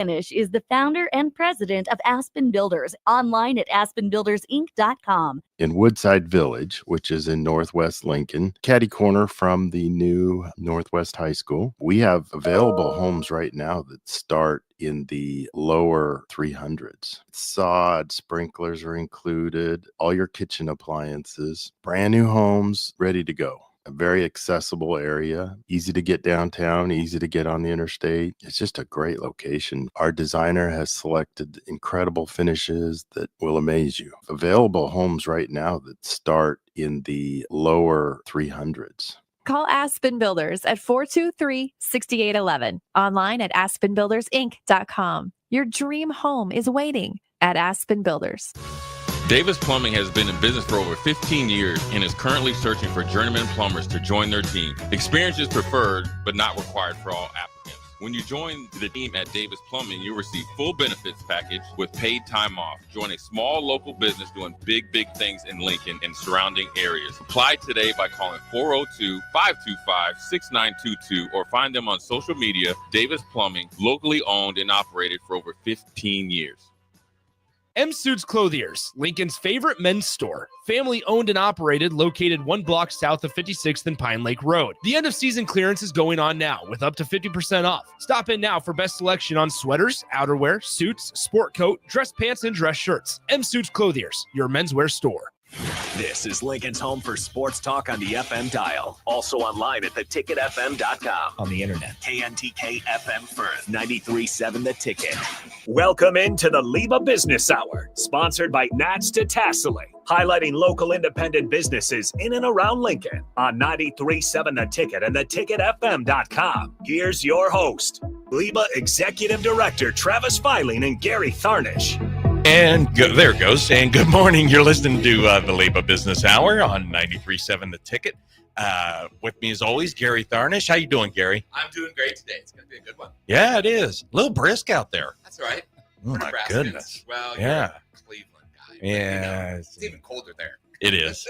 Spanish is the founder and president of Aspen Builders, online at aspenbuildersinc.com. In Woodside Village, which is in Northwest Lincoln, catty corner from the new Northwest High School, we have available homes right now that start in the lower 300s. Sod, sprinklers are included, all your kitchen appliances, brand new homes ready to go. A very accessible area, easy to get downtown, easy to get on the interstate. It's just a great location. Our designer has selected incredible finishes that will amaze you. Available homes right now that start in the lower 300s. Call Aspen Builders at 423-6811. Online at aspenbuildersinc.com. Your dream home is waiting at Aspen Builders. Davis Plumbing has been in business for over 15 years and is currently searching for journeyman plumbers to join their team. Experience is preferred, but not required for all applicants. When you join the team at Davis Plumbing, you'll receive full benefits package with paid time off. Join a small local business doing big things in Lincoln and surrounding areas. Apply today by calling 402-525-6922 or find them on social media. Davis Plumbing, locally owned and operated for over 15 years. M Suits Clothiers, Lincoln's favorite men's store. Family owned and operated, located 1 block south of 56th and Pine Lake Road. The end of season clearance is going on now with up to 50% off. Stop in now for best selection on sweaters, outerwear, suits, sport coat, dress pants, and dress shirts. M Suits Clothiers, your menswear store. This is Lincoln's home for sports talk on the FM dial. Also online at theticketfm.com. On the internet. KNTK FM Firth, 93.7 The Ticket. Welcome into the LIBA Business Hour, sponsored by Nats to Tassili, highlighting local independent businesses in and around Lincoln on 93.7 The Ticket and theticketfm.com. Here's your host, LIBA Executive Director Travis Filing and Gary Tharnish. And there it goes. And good morning. You're listening to the LIBA Business Hour on 93.7 The Ticket. With me, as always, Gary Tharnish. How you doing, Gary? I'm doing great today. It's going to be a good one. Yeah, it is. A little brisk out there. That's all right. Oh, my goodness. Well, yeah. You're a Cleveland guy. Yeah. It's even colder there. It is.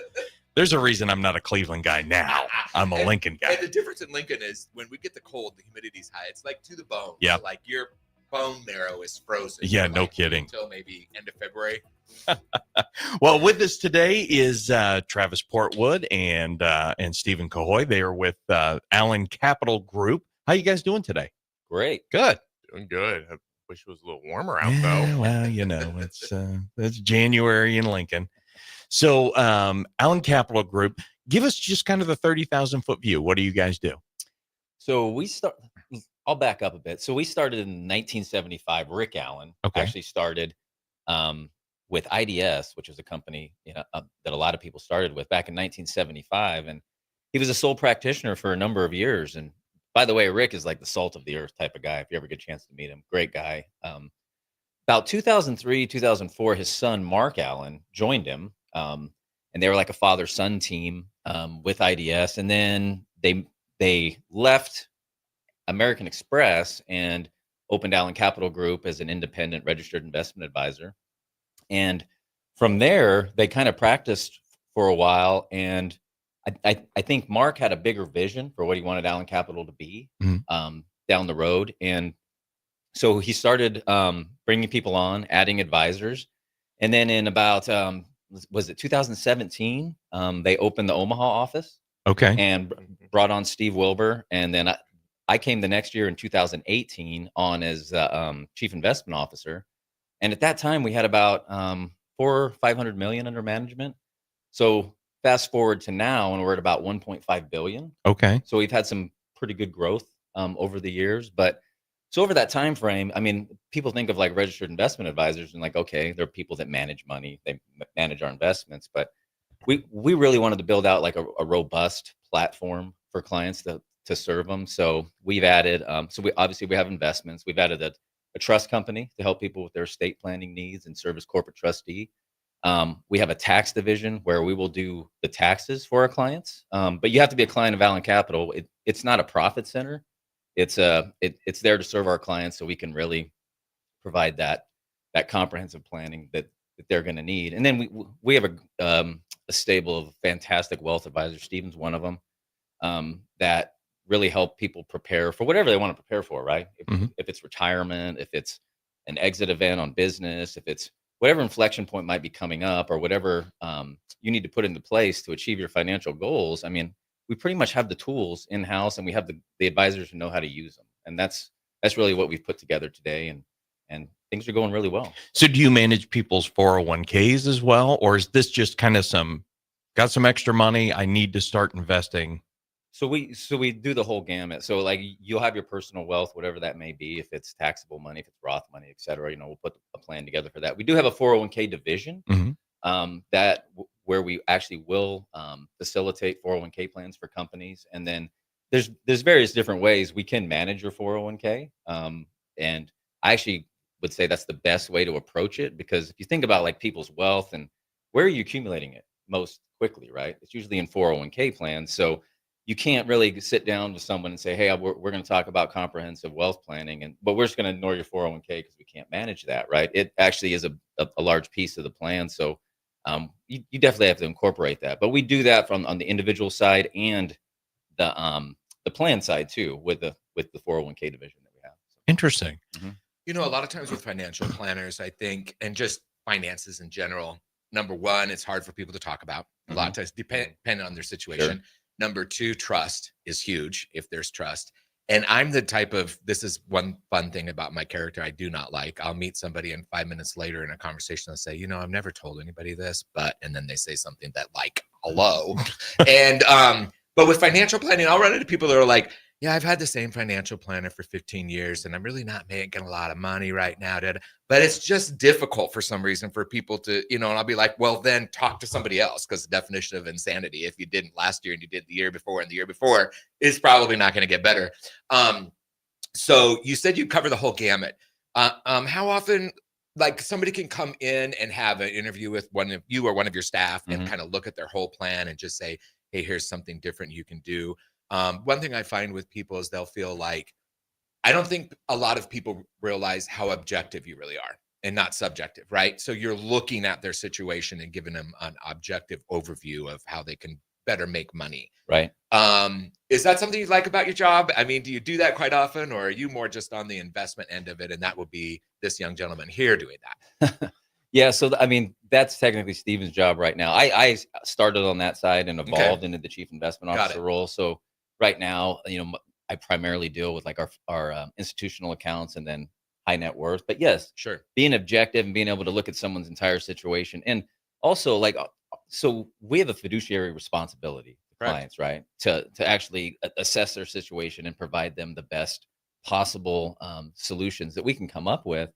There's a reason I'm not a Cleveland guy now. I'm a Lincoln guy. And the difference in Lincoln is when we get the cold, the humidity's high. It's like to the bone. Yeah. So like your bone marrow is frozen. Yeah, no kidding. Until maybe end of February. Well, with us today is Travis Portwood and Stephen Cahoy. They are with Allen Capital Group. How you guys doing today? Great. Good. Doing good. I wish it was a little warmer out, though. Well, you know, it's January in Lincoln. So Allen Capital Group, give us just kind of the 30,000-foot view. What do you guys do? So I'll back up a bit. So we started in 1975. Rick Allen actually started with IDS, which was a company that a lot of people started with back in 1975. And he was a sole practitioner for a number of years. And by the way, Rick is like the salt of the earth type of guy. If you ever get a chance to meet him, great guy. About 2003, 2004, his son, Mark Allen, joined him. And they were like a father-son team with IDS. And then they left American Express and opened Allen Capital Group as an independent registered investment advisor. And from there, they kind of practiced for a while. And I think Mark had a bigger vision for what he wanted Allen Capital to be down the road. And so he started bringing people on, adding advisors. And then in about, was it 2017, they opened the Omaha office. Okay. And brought on Steve Wilbur. And then I came the next year in 2018 on as chief investment officer. And at that time, we had about $400 or $500 million under management. So fast forward to now, and we're at about 1.5 billion. Okay. So we've had some pretty good growth over the years. But so over that time frame, I mean, people think of like registered investment advisors and like, okay, they're people that manage money, they manage our investments. But we really wanted to build out like a robust platform for clients to serve them. So we've added, we have investments. We've added a trust company to help people with their estate planning needs and serve as corporate trustee. We have a tax division where we will do the taxes for our clients. But you have to be a client of Allen Capital. It's not a profit center. It's there to serve our clients so we can really provide that comprehensive planning that they're going to need. And then we have a stable of fantastic wealth advisors. Stephen's one of them that really help people prepare for whatever they want to prepare for, right? Mm-hmm. If it's retirement, if it's an exit event on business, if it's whatever inflection point might be coming up, or whatever you need to put into place to achieve your financial goals. I mean, we pretty much have the tools in house, and we have the advisors who know how to use them, and that's really what we've put together today, and things are going really well. So, do you manage people's 401ks as well, or is this just kind of got some extra money, I need to start investing? So we do the whole gamut. So like you'll have your personal wealth, whatever that may be, if it's taxable money, if it's Roth money, et cetera, we'll put a plan together for that. We do have a 401k division where we actually will facilitate 401k plans for companies. And then there's various different ways we can manage your 401k. And I actually would say that's the best way to approach it, because if you think about like people's wealth and where are you accumulating it most quickly, right? It's usually in 401k plans. So you can't really sit down with someone and say, hey, we're going to talk about comprehensive wealth planning, but we're just going to ignore your 401k because we can't manage that, right? It actually is a large piece of the plan. So you definitely have to incorporate that. But we do that on the individual side and the plan side too, with the 401k division that we have. So. Interesting. Mm-hmm. A lot of times with financial planners, I think, and just finances in general, number one, it's hard for people to talk about. A lot of times, depending on their situation. Sure. Number two, trust is huge if there's trust. And I'm the type of, this is one fun thing about my character I do not like. I'll meet somebody and 5 minutes later in a conversation, I'll say, I've never told anybody this, and then they say something that like, hello. And, but with financial planning, I'll run into people that are like, yeah, I've had the same financial planner for 15 years and I'm really not making a lot of money right now. But it's just difficult for some reason for people to, and I'll be like, well, then talk to somebody else, because the definition of insanity, if you didn't last year and you did the year before and the year before, is probably not going to get better. So you said you cover the whole gamut. How often, like somebody can come in and have an interview with one of you or one of your staff and kind of look at their whole plan and just say, hey, here's something different you can do. One thing I find with people is they'll feel like, I don't think a lot of people realize how objective you really are and not subjective, right? So you're looking at their situation and giving them an objective overview of how they can better make money. Right. Is that something you like about your job? I mean, do you do that quite often, or are you more just on the investment end of it? And that would be this young gentleman here doing that. Yeah. So, I mean, that's technically Steven's job right now. I started on that side and evolved into the chief investment officer role. So right now, I primarily deal with like our institutional accounts and then high net worth. But yes, sure, being objective and being able to look at someone's entire situation, and also so we have a fiduciary responsibility to clients, right? To actually assess their situation and provide them the best possible solutions that we can come up with.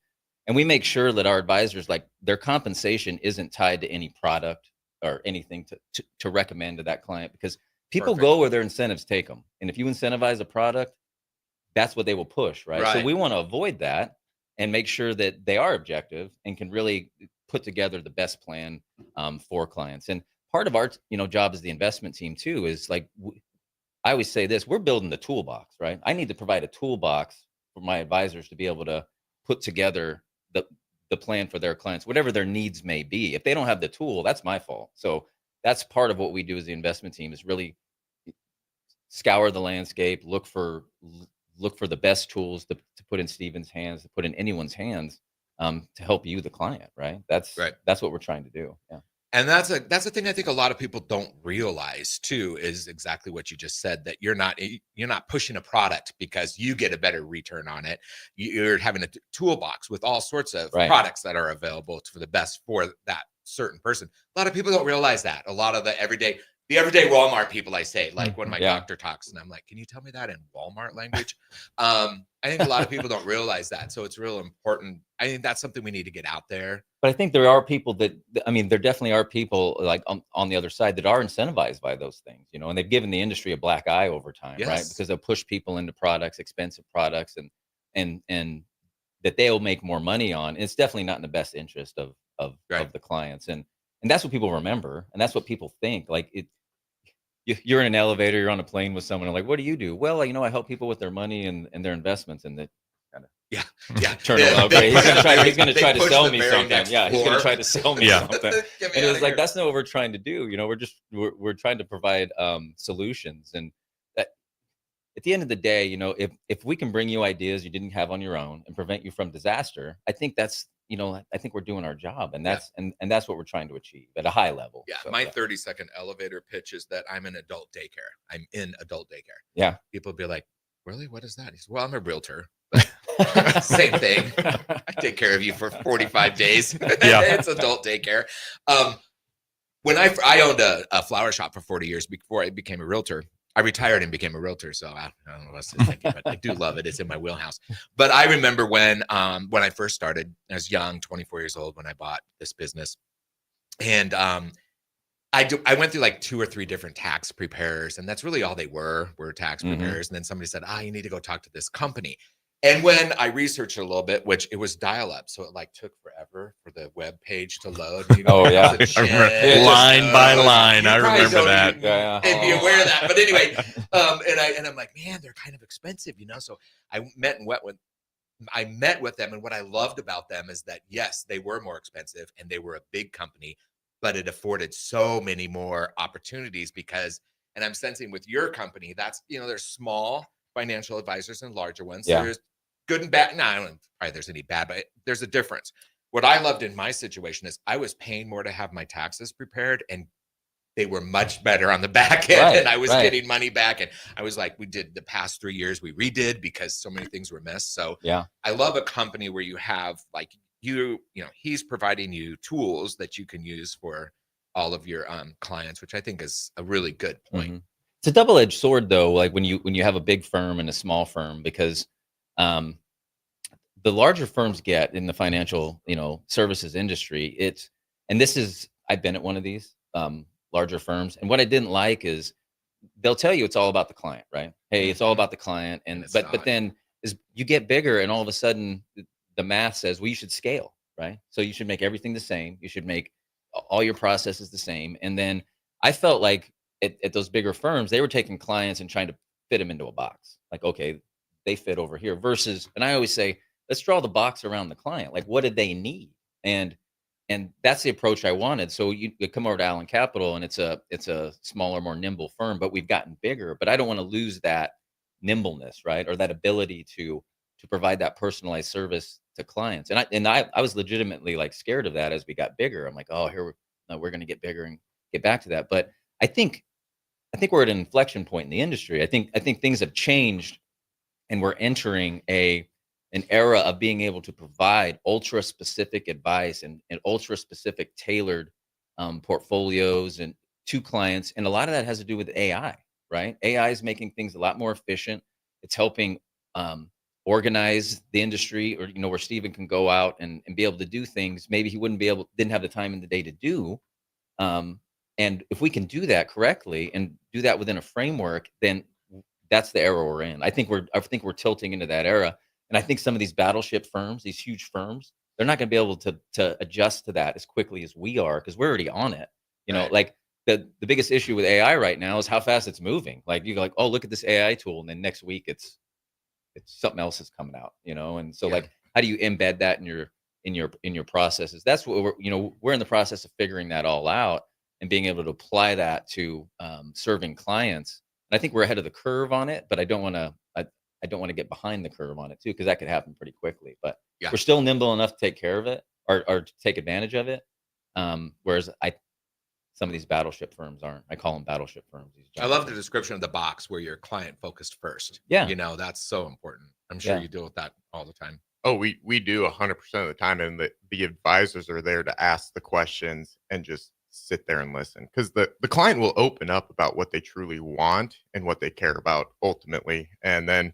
And we make sure that our advisors, like their compensation isn't tied to any product or anything to recommend to that client, because people go where their incentives take them. And if you incentivize a product, that's what they will push, right? So we want to avoid that and make sure that they are objective and can really put together the best plan for clients. And part of our job as the investment team too is like, I always say this, we're building the toolbox, right? I need to provide a toolbox for my advisors to be able to put together the plan for their clients, whatever their needs may be. If they don't have the tool, that's my fault. So that's part of what we do as the investment team, is really scour the landscape, look for the best tools to put in Steven's hands, to put in anyone's hands, to help you, the client, right? That's what we're trying to do. Yeah. And that's the thing I think a lot of people don't realize too, is exactly what you just said, that you're not pushing a product because you get a better return on it. You're having a toolbox with all sorts of products that are available for the best for that certain person. A lot of people don't realize that. A lot of the everyday Walmart people, I say, like when my doctor talks and I'm like, can you tell me that in Walmart language? I think a lot of people don't realize that. So it's real important. I think that's something we need to get out there. But I think there are people there definitely are people like on the other side that are incentivized by those things, and they've given the industry a black eye over time, right? Because they'll push people into products, expensive products, and that they'll make more money on. And it's definitely not in the best interest of the clients. And that's what people remember. And that's what people think. Like you're in an elevator, you're on a plane with someone, like, what do you do? Well, I help people with their money and their investments, and that kind of turn around. Okay, he's gonna try to sell me something. Yeah, he's gonna try to sell me something. And it was like, that's not what we're trying to do. We're trying to provide solutions, and at the end of the day, you know, if we can bring you ideas you didn't have on your own and prevent you from disaster, I think that's, you know, I think we're doing our job, and that's and that's what we're trying to achieve at a high level. Yeah, So, my 30-second elevator pitch is that I'm in adult daycare. I'm in adult daycare. Yeah. People be like, really? What is that? He says, well, I'm a realtor. But same thing. I take care of you for 45 days. Yeah. It's adult daycare. When I owned a flower shop for 40 years before I became a realtor. I retired and became a realtor, so I don't know what I was thinking, but I do love it. It's in my wheelhouse. But I remember when I first started, I was young, 24 years old when I bought this business, and I went through like 2 or 3 different tax preparers, and that's really all they were tax preparers. And then somebody said, you need to go talk to this company. And when I researched it a little bit, which it was dial up, so it like took forever for the web page to load. Oh yeah, line by line. I remember that. And be aware of that. But anyway, and I'm like, man, they're kind of expensive, you know. So I met with them, and what I loved about them is that yes, they were more expensive, and they were a big company, but it afforded so many more opportunities because, and I'm sensing with your company, that's, you know, there's small financial advisors and larger ones. Yeah. There's good and bad. No, I don't think there's any bad, but there's a difference. What I loved in my situation is I was paying more to have my taxes prepared, and they were much better on the back end, and I was getting money back. And I was like, we did the past 3 years, we redid because so many things were missed. So yeah, I love a company where you have like, you know, he's providing you tools that you can use for all of your clients, which I think is a really good point. Mm-hmm. It's a double-edged sword though, like when you have a big firm and a small firm, because the larger firms get in the financial, you know, services industry, I've been at one of these larger firms, and what I didn't like is they'll tell you it's all about the client, right? Hey, it's all about the client, but then is you get bigger, and all of a sudden the math says, well, you should scale, right? So you should make everything the same. You should make all your processes the same. And then I felt like at those bigger firms, they were taking clients and trying to fit them into a box. Like, okay, they fit over here versus, and I always say, let's draw the box around the client. Like, what did they need? And that's the approach I wanted. So you come over to Allen Capital, and it's a smaller, more nimble firm, but we've gotten bigger. But I don't want to lose that nimbleness, right? Or that ability to provide that personalized service to clients. And I was legitimately like scared of that as we got bigger. I'm like, oh, we're going to get bigger and get back to that. But I think we're at an inflection point in the industry. I think things have changed, and we're entering an era of being able to provide ultra specific advice and ultra specific tailored portfolios and to clients. And a lot of that has to do with AI, right? AI is making things a lot more efficient. It's helping organize the industry, or, you know, where Stephen can go out and be able to do things maybe he didn't have the time in the day to do. And if we can do that correctly and do that within a framework, then that's the era we're in. I think we're tilting into that era. And I think some of these battleship firms, these huge firms, they're not going to be able to adjust to that as quickly as we are, because we're already on it. You know, like the biggest issue with AI right now is how fast it's moving. Like you go like, oh, look at this AI tool, and then next week it's something else is coming out. You know, and so like, how do you embed that in your processes? That's what we're in the process of figuring that all out and being able to apply that to serving clients. And I think we're ahead of the curve on it, but I don't want to get behind the curve on it too, because that could happen pretty quickly. But we're still nimble enough to take care of it or to take advantage of it. Whereas some of these battleship firms aren't. I call them battleship firms. I love the description of the box where you're client focused first. Yeah. You know, that's so important. I'm sure you deal with that all the time. Oh, we do 100% of the time. And the advisors are there to ask the questions and just sit there and listen, because the client will open up about what they truly want and what they care about ultimately. And then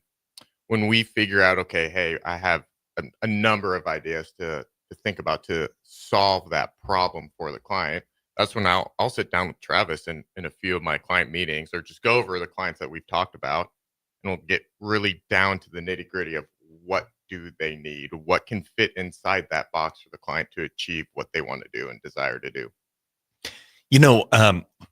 when we figure out, okay, hey, I have a number of ideas to think about to solve that problem for the client, that's when I'll sit down with Travis in a few of my client meetings, or just go over the clients that we've talked about, and we'll get really down to the nitty gritty of what do they need, what can fit inside that box for the client to achieve what they want to do and desire to do. You know,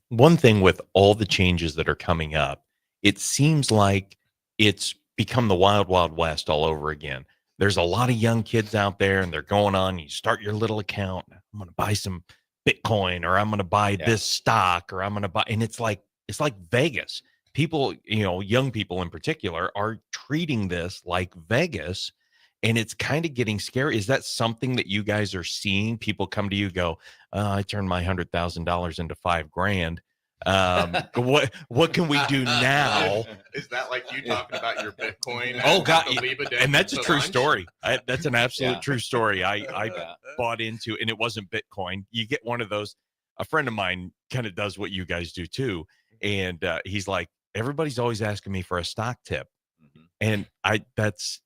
one thing with all the changes that are coming up, it seems like it's become the wild, wild west all over again. There's a lot of young kids out there, and they're going on, you start your little account. I'm going to buy some Bitcoin, or I'm going to buy this stock, or I'm going to buy, and it's like Vegas. people, young people in particular, are treating this like Vegas, and it's kind of getting scary. Is that something that you guys are seeing? People come to you, go, I turned my $100,000 into $5,000. What can we do now? Is that like you talking about your Bitcoin? Oh God, the LIBA and that's a to true lunch? story. That's an absolute Yeah. true story. I bought into, and it wasn't Bitcoin. You get one of those. A friend of mine kind of does what you guys do too, and he's like, everybody's always asking me for a stock tip, and that's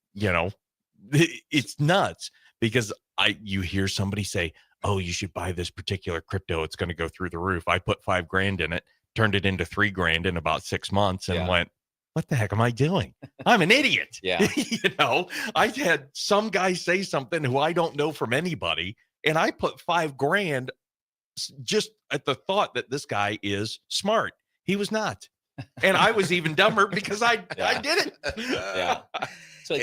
it's nuts, because you hear somebody say, oh, you should buy this particular crypto, it's going to go through the roof. I put $5,000 in it, turned it into $3,000 in about 6 months, and went, what the heck am I doing? I'm an idiot. Yeah. I had some guy say something who I don't know from anybody, and I put $5,000 just at the thought that this guy is smart. He was not. And I was even dumber because I did it. Yeah. So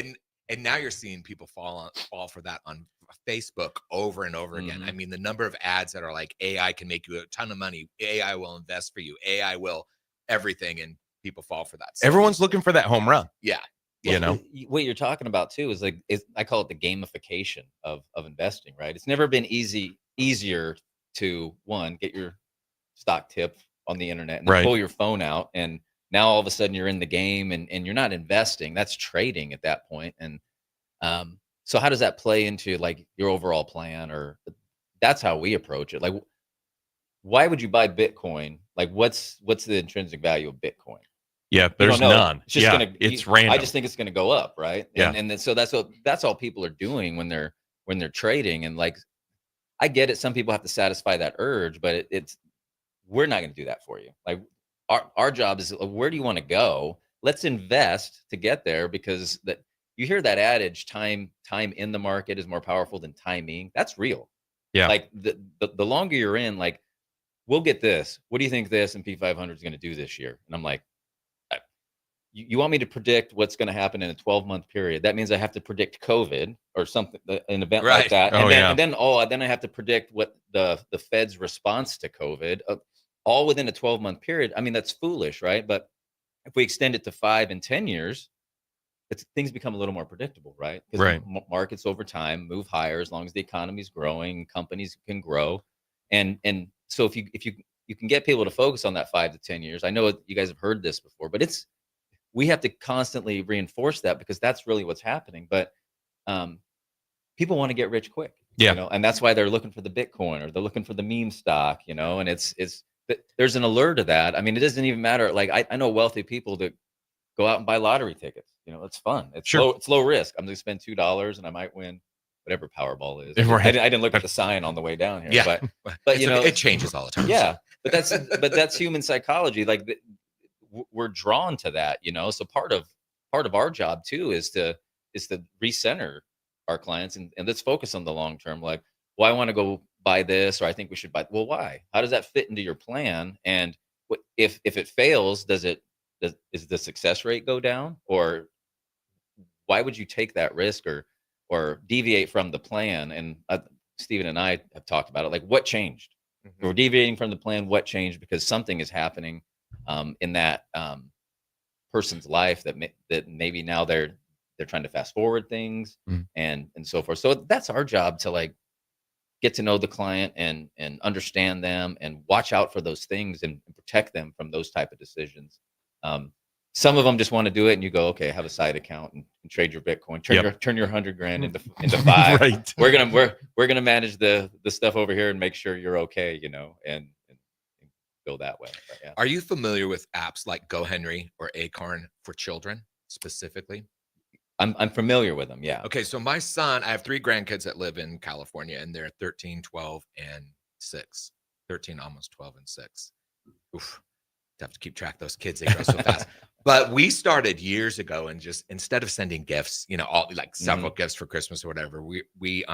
and now you're seeing people fall for that on Facebook over and over again. I mean, the number of ads that are like, AI can make you a ton of money. AI will invest for you. AI will everything. And people fall for that. So everyone's looking for that home run. Yeah. What you're talking about too is I call it the gamification of investing, right? It's never been easier to get your stock tip on the internet and then pull your phone out, and now all of a sudden you're in the game and you're not investing. That's trading at that point. And so how does that play into like your overall plan? Or that's how we approach it. Like, why would you buy Bitcoin? Like, what's the intrinsic value of Bitcoin? Yeah, there's none. It's just it's random. I just think it's gonna go up, right? Yeah. And then so that's all people are doing when they're trading. And like, I get it. Some people have to satisfy that urge, but we're not going to do that for you. Like our job is, where do you want to go? Let's invest to get there, because that you hear that adage, time in the market is more powerful than timing. That's real. Yeah. Like the longer you're in, like, we'll get this. What do you think the S&P 500 is going to do this year? And I'm like, you want me to predict what's going to happen in a 12-month period? That means I have to predict COVID or something, an event like that. And then I have to predict what the Fed's response to COVID, all within a 12-month period. I mean, that's foolish, right? But if we extend it to 5 and 10 years, things become a little more predictable, right? Because markets over time move higher as long as the economy's growing, companies can grow. And so if you can get people to focus on that 5 to 10 years, I know you guys have heard this before, but we have to constantly reinforce that, because that's really what's happening. But people want to get rich quick, and that's why they're looking for the Bitcoin, or they're looking for the meme stock, and there's an allure to that. I mean, it doesn't even matter. Like, I know wealthy people that go out and buy lottery tickets. It's fun. It's low risk. I'm going to spend $2 and I might win whatever Powerball is. I didn't look at the sign on the way down here, but it changes all the time. Yeah, but that's human psychology. Like, we're drawn to that, so part of our job too is to recenter our clients and let's focus on the long term. Like, well, I want to go buy this, or I think we should buy. Well, why? How does that fit into your plan? And if it fails, is the success rate go down? Or why would you take that risk or deviate from the plan? And Stephen and I have talked about it. Like, what changed? We're deviating from the plan. What changed? Because something is happening in that person's life that maybe now they're trying to fast forward things and so forth. So that's our job, to like get to know the client and understand them and watch out for those things and protect them from those type of decisions. Some of them just want to do it, and you go, okay, have a side account and trade your Bitcoin, turn your $100,000 into 5. Right. We're gonna manage the stuff over here and make sure you're okay, and go that way. But, yeah. Are you familiar with apps like GoHenry or Acorn for children specifically? I'm familiar with them. Yeah. Okay. So my son, I have 3 grandkids that live in California, and they're 13, 12, and 6. 13, almost 12, and 6. Oof. Have to keep track of those kids. They grow so fast. But we started years ago, and just instead of sending gifts, all like several gifts for Christmas or whatever, we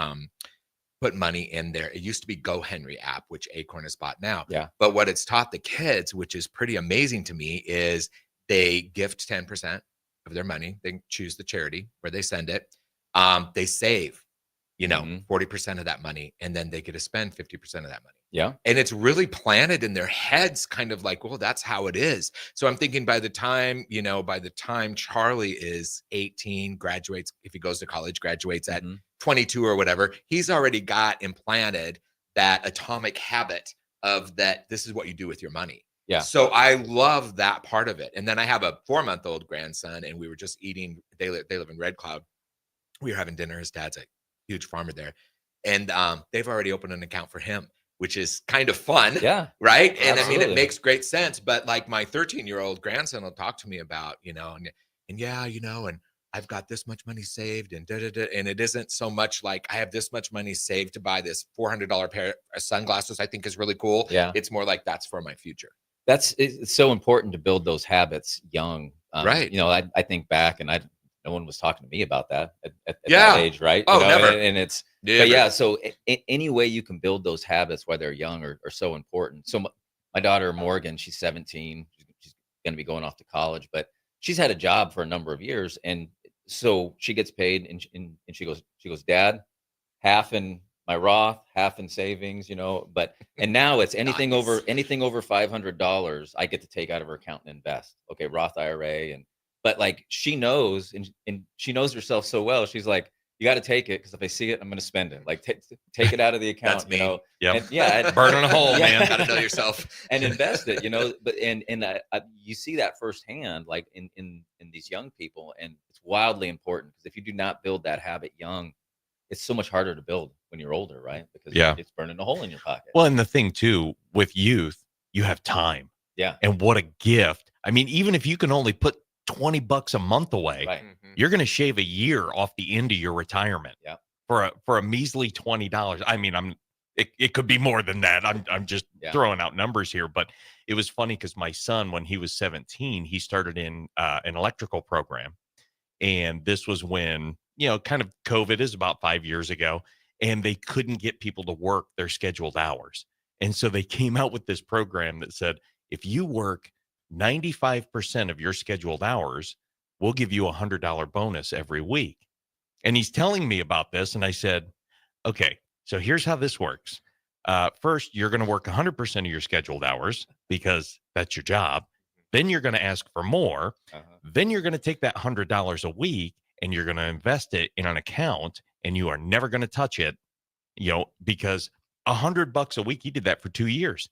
put money in there. It used to be GoHenry app, which Acorn has bought now. Yeah. But what it's taught the kids, which is pretty amazing to me, is they gift 10% of their money. They choose the charity where they send it. They save, 40% of that money, and then they get to spend 50% of that money. Yeah. And it's really planted in their heads, kind of like, well, that's how it is. So I'm thinking by the time Charlie is 18, graduates, if he goes to college, graduates at 22 or whatever, he's already got implanted that atomic habit of that. This is what you do with your money. Yeah. So I love that part of it. And then I have a 4-month-old grandson, and we were just eating. They live in Red Cloud. We were having dinner. His dad's a huge farmer there, and they've already opened an account for him, which is kind of fun. Yeah. Right. And Absolutely. I mean, it makes great sense. But like my 13-year-old grandson will talk to me about, and yeah, and I've got this much money saved and and it isn't so much like I have this much money saved to buy this $400 pair of sunglasses I think is really cool. Yeah. It's more like that's for my future. It's so important to build those habits young. Right. I think back, and no one was talking to me about that at Yeah. that age, right? Oh, never. And it's, Never. but yeah, so any way you can build those habits while they're young are so important. So my daughter, Morgan, she's 17. She's going to be going off to college, but she's had a job for a number of years. And so she gets paid and she goes, Dad, half in my Roth, half in savings, and now it's anything Nice. over $500 I get to take out of her account and invest. Okay. Roth IRA. But like she knows, and she knows herself so well. She's like, you got to take it, because if I see it, I'm going to spend it. Like take it out of the account. That's me. Yep. And, yeah. Burning a hole, man. Got to know yourself. And invest it, But you see that firsthand, like in these young people, and it's wildly important, because if you do not build that habit young, it's so much harder to build when you're older, right? Because it's burning a hole in your pocket. Well, and the thing too, with youth, you have time. Yeah. And what a gift. I mean, even if you can only put $20 a month away, Right. you're going to shave a year off the end of your retirement. Yeah. For a measly $20. I mean, it could be more than that. I'm just throwing out numbers here, but it was funny because my son, when he was 17, he started in an electrical program. And this was when, kind of COVID is about 5 years ago, and they couldn't get people to work their scheduled hours. And so they came out with this program that said, if you work 95% of your scheduled hours, we'll give you $100 bonus every week. And he's telling me about this. And I said, okay, so here's how this works. First, you're going to work 100% of your scheduled hours because that's your job. Then you're going to ask for more. Then you're going to take that $100 a week and you're going to invest it in an account, and you are never going to touch it, because $100 a week, he did that for 2 years.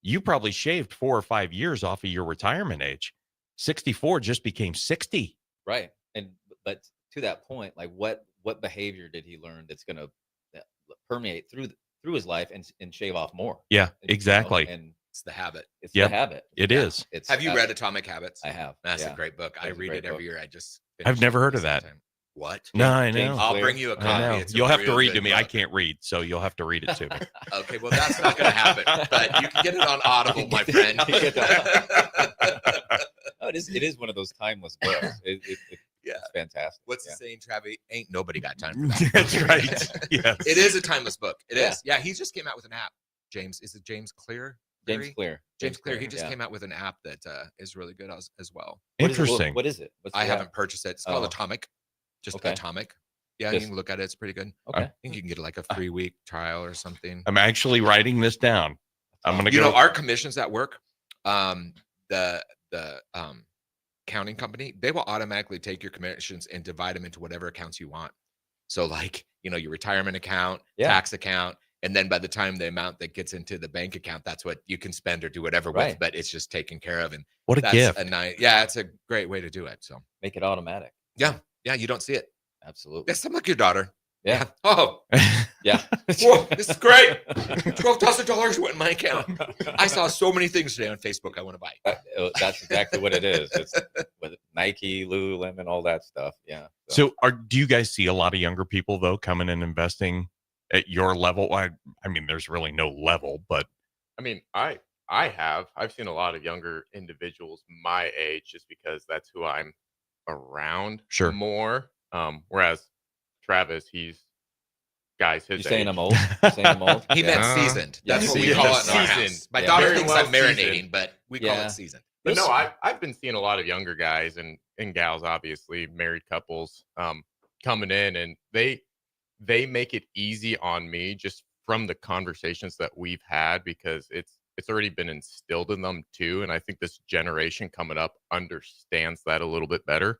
You probably shaved 4 or 5 years off of your retirement age. 64 just became 60. Right. But to that point, like what behavior did he learn that's going to permeate through his life and shave off more? Yeah, exactly. And It's the habit. it's the habit. It is. Have you read Atomic Habits? I have. That's Yeah. a great book. I That's a read great it every book. year. I just I've never heard of that. sometime. What? No, I know. James I'll Clear. bring you a I copy. know. It's a You'll have to real read good to me. I book. can't read, so you'll have to read it to me. Okay, well, that's not going to happen. But you can get it on Audible, my friend. Oh, it is one of those timeless books. Yeah. It's fantastic. What's Yeah. the saying, Travi? Ain't nobody got time for that. That's right. Yes. It is a timeless book. It Yeah. is. Yeah, he just came out with an app. James, is it James Clear? James Clear. James Clear. He just yeah. came out with an app that is really good as well. What is it? Interesting. What is it? What's I the haven't app? purchased it. It's called Oh. Atomic. Just Okay. Atomic. Yeah, Just- you can look at it. It's pretty good. Okay. I think you can get like a 3-week trial or something. I'm actually writing this down. I'm going to You go. know, our commissions at work, the accounting company, they will automatically take your commissions and divide them into whatever accounts you want. So like, your retirement account, Yeah. tax account, and then by the time the amount that gets into the bank account, that's what you can spend or do whatever with, Right. but it's just taken care of. And What a that's gift. it's a great way to do it. So Make it automatic. yeah, you don't see it. Absolutely. Yes, I'm like your daughter. Yeah. Oh, Yeah. whoa, this is great. $12,000 went in my account. I saw so many things today on Facebook I want to buy. That's exactly what it is. It's with Nike, Lululemon, all that stuff. Yeah. So do you guys see a lot of younger people, though, coming and investing at your level? I mean, there's really no level, but I mean, I've seen a lot of younger individuals my age, just because that's who I'm around Sure. more. Whereas Travis, he's guys his You saying age. I'm old? You saying I'm old? He Yeah. meant seasoned. Yeah, That's what we seasoned. call it in our Seasoned. house. My Yeah. daughter Very thinks well I'm marinating, seasoned. but we call Yeah. it seasoned. But no, I've been seeing a lot of younger guys and gals, obviously married couples, coming in, and they make it easy on me just from the conversations that we've had, because it's already been instilled in them too. And I think this generation coming up understands that a little bit better.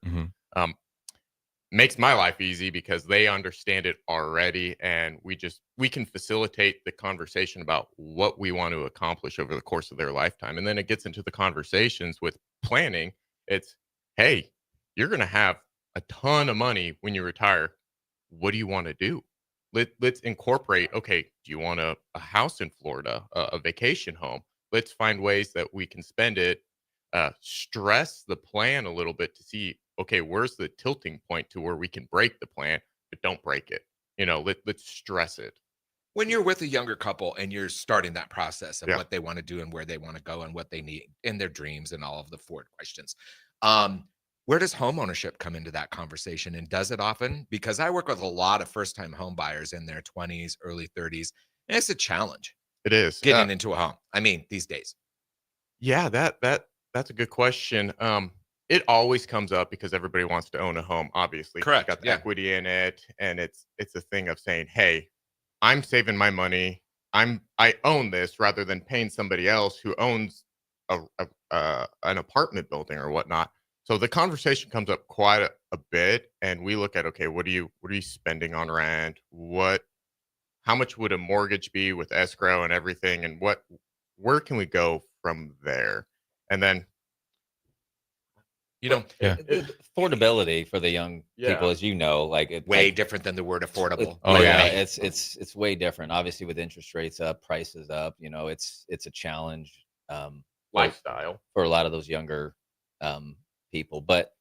Makes my life easy because they understand it already, and we can facilitate the conversation about what we want to accomplish over the course of their lifetime. And then it gets into the conversations with planning. It's, hey, you're going to have a ton of money when you retire. What do you want to do? Let's incorporate, okay, do you want a house in Florida, a vacation home? Let's find ways that we can spend it, stress the plan a little bit to see, okay, where's the tilting point to where we can break the plan, but don't break it. Let's stress it. When you're with a younger couple and you're starting that process of what they want to do and where they want to go and what they need in their dreams and all of the forward questions, where does home ownership come into that conversation, and does it often? Because I work with a lot of first-time home buyers in their 20s, early 30s, and it's a challenge. It is getting into a home. I mean, these days. Yeah, that's a good question. It always comes up because everybody wants to own a home, obviously. Correct. It's got the equity in it, and it's a thing of saying, hey, I'm saving my money. I own this, rather than paying somebody else who owns an apartment building or whatnot. So the conversation comes up quite a bit, and we look at, okay, what are you spending on rent? How much would a mortgage be with escrow and everything, and where can we go from there? And then, affordability for the young people, as you know, way different than the word affordable. It's way different. Obviously, with interest rates up, prices up, it's a challenge. Lifestyle for a lot of those younger people, but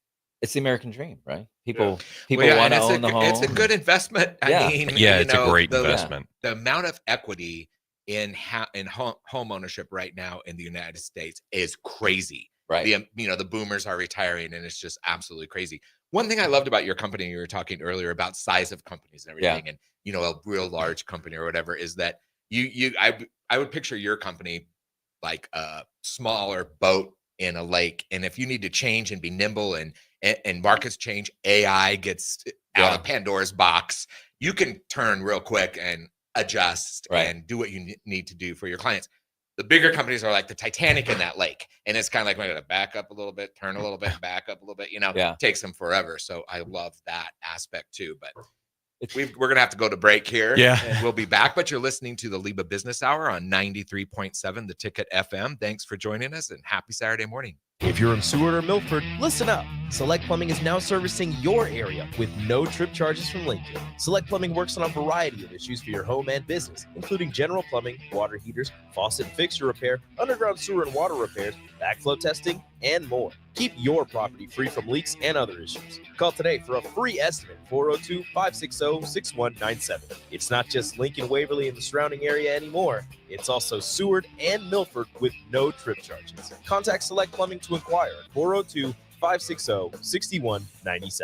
it's the American dream, right? People want to own the home. It's a good investment. I mean, it's a great investment. The amount of equity in home ownership right now in the United States is crazy. Right. The boomers are retiring, and it's just absolutely crazy. One thing I loved about your company, you were talking earlier about size of companies and everything, and a real large company or whatever, is that I would picture your company like a smaller boat in a lake, and if you need to change and be nimble and markets change, AI gets out of Pandora's box, you can turn real quick and adjust and do what you need to do for your clients. The bigger companies are like the Titanic in that lake, and it's kind of like, we're going to back up a little bit, turn a little bit, back up a little bit. It takes them forever. So I love that aspect too. But we're going to have to go to break here. And we'll be back. But you're listening to the LIBA Business Hour on 93.7 The Ticket FM. Thanks for joining us, and happy Saturday morning. If you're in Seward or Milford, listen up. Select Plumbing is now servicing your area with no trip charges from Lincoln. Select Plumbing works on a variety of issues for your home and business, including general plumbing, water heaters, faucet and fixture repair, underground sewer and water repairs, backflow testing, and more. Keep your property free from leaks and other issues. Call today for a free estimate, 402-560-6197. It's not just Lincoln, Waverly, and the surrounding area anymore. It's also Seward and Milford with no trip charges. Contact Select Plumbing to inquire at 402-560-6197.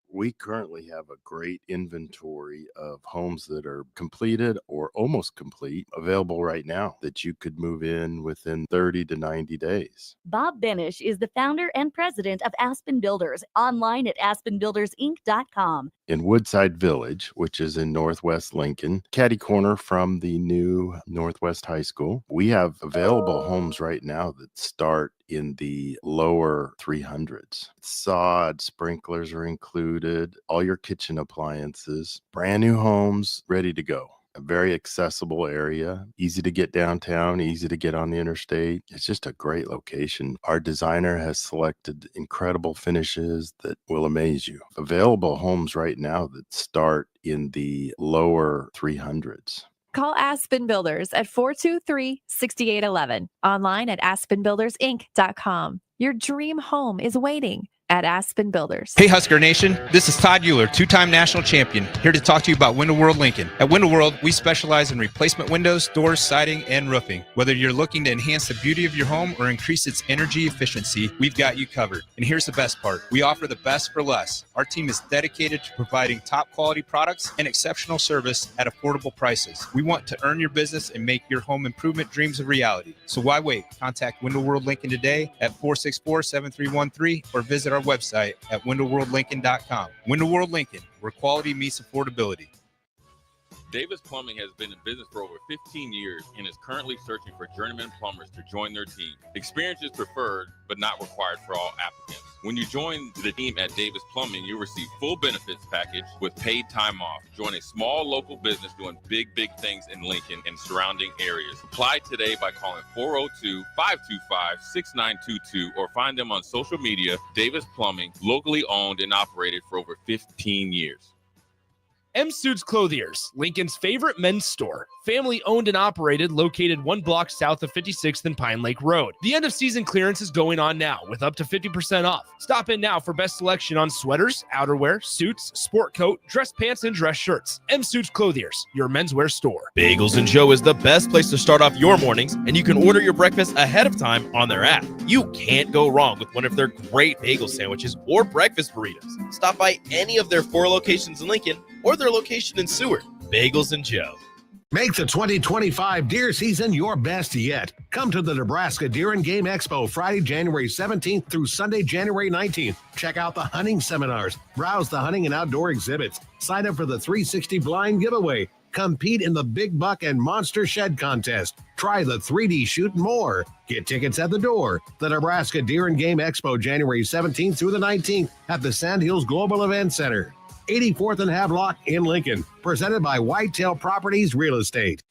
We currently have a great inventory of homes that are completed or almost complete available right now that you could move in within 30 to 90 days. Bob Benish is the founder and president of Aspen Builders, online at aspenbuildersinc.com. In Woodside Village, which is in Northwest Lincoln, catty corner from the new Northwest High School, we have available homes right now that start in the lower 300s. Sod, sprinklers are included, all your kitchen appliances, brand new homes ready to go. A very accessible area, easy to get downtown, easy to get on the interstate. It's just a great location. Our designer has selected incredible finishes that will amaze you. Available homes right now that start in the lower 300s. Call Aspen Builders at 423-6811. Online at aspenbuildersinc.com. Your dream home is waiting at Aspen Builders. Hey Husker Nation, this is Todd Euler, two-time national champion, here to talk to you about Window World Lincoln. At Window World, we specialize in replacement windows, doors, siding, and roofing. Whether you're looking to enhance the beauty of your home or increase its energy efficiency, we've got you covered. And here's the best part. We offer the best for less. Our team is dedicated to providing top quality products and exceptional service at affordable prices. We want to earn your business and make your home improvement dreams a reality. So why wait? Contact Window World Lincoln today at 464-7313 or visit our website at windowworldlincoln.com. Window World Lincoln, where quality meets affordability. Davis Plumbing has been in business for over 15 years and is currently searching for journeyman plumbers to join their team. Experience is preferred, but not required for all applicants. When you join the team at Davis Plumbing, you'll receive full benefits package with paid time off. Join a small local business doing big things in Lincoln and surrounding areas. Apply today by calling 402-525-6922 or find them on social media. Davis Plumbing, locally owned and operated for over 15 years. M Suits Clothiers, Lincoln's favorite men's store. Family owned and operated, located 1 block south of 56th and Pine Lake Road. The end of season clearance is going on now with up to 50% off. Stop in now for best selection on sweaters, outerwear, suits, sport coat, dress pants, and dress shirts. M Suits Clothiers, your menswear store. Bagels and Joe is the best place to start off your mornings, and you can order your breakfast ahead of time on their app. You can't go wrong with one of their great bagel sandwiches or breakfast burritos. Stop by any of their 4 locations in Lincoln or their location in Seward. Bagels and Joe. Make the 2025 deer season your best yet. Come to the Nebraska Deer and Game Expo Friday, January 17th through Sunday, January 19th. Check out the hunting seminars, browse the hunting and outdoor exhibits, sign up for the 360 blind giveaway, compete in the Big Buck and Monster Shed contest, try the 3D shoot and more. Get tickets at the door. The Nebraska Deer and Game Expo, January 17th through the 19th at the Sandhills Global Event Center. 84th and Havelock in Lincoln, presented by Whitetail Properties Real Estate.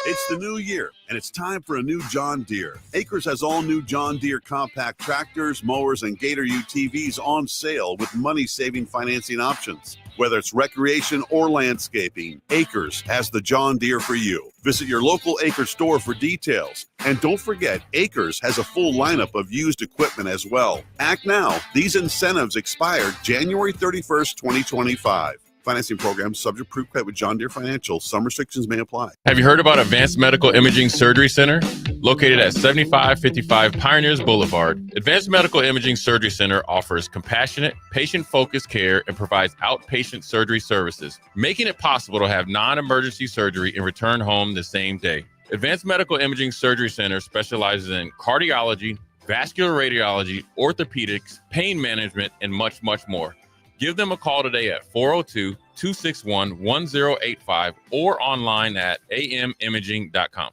It's the new year, and it's time for a new John Deere. Acres has all new John Deere compact tractors, mowers, and Gator UTVs on sale with money-saving financing options. Whether it's recreation or landscaping, Acres has the John Deere for you. Visit your local Acres store for details. And don't forget, Acres has a full lineup of used equipment as well. Act now. These incentives expire January 31st, 2025. Financing program subject to proof credit with John Deere Financial. Some restrictions may apply. Have you heard about Advanced Medical Imaging Surgery Center? Located at 7555 Pioneers Boulevard, Advanced Medical Imaging Surgery Center offers compassionate, patient-focused care and provides outpatient surgery services, making it possible to have non-emergency surgery and return home the same day. Advanced Medical Imaging Surgery Center specializes in cardiology, vascular radiology, orthopedics, pain management, and much more. Give them a call today at 402-261-1085 or online at amimaging.com.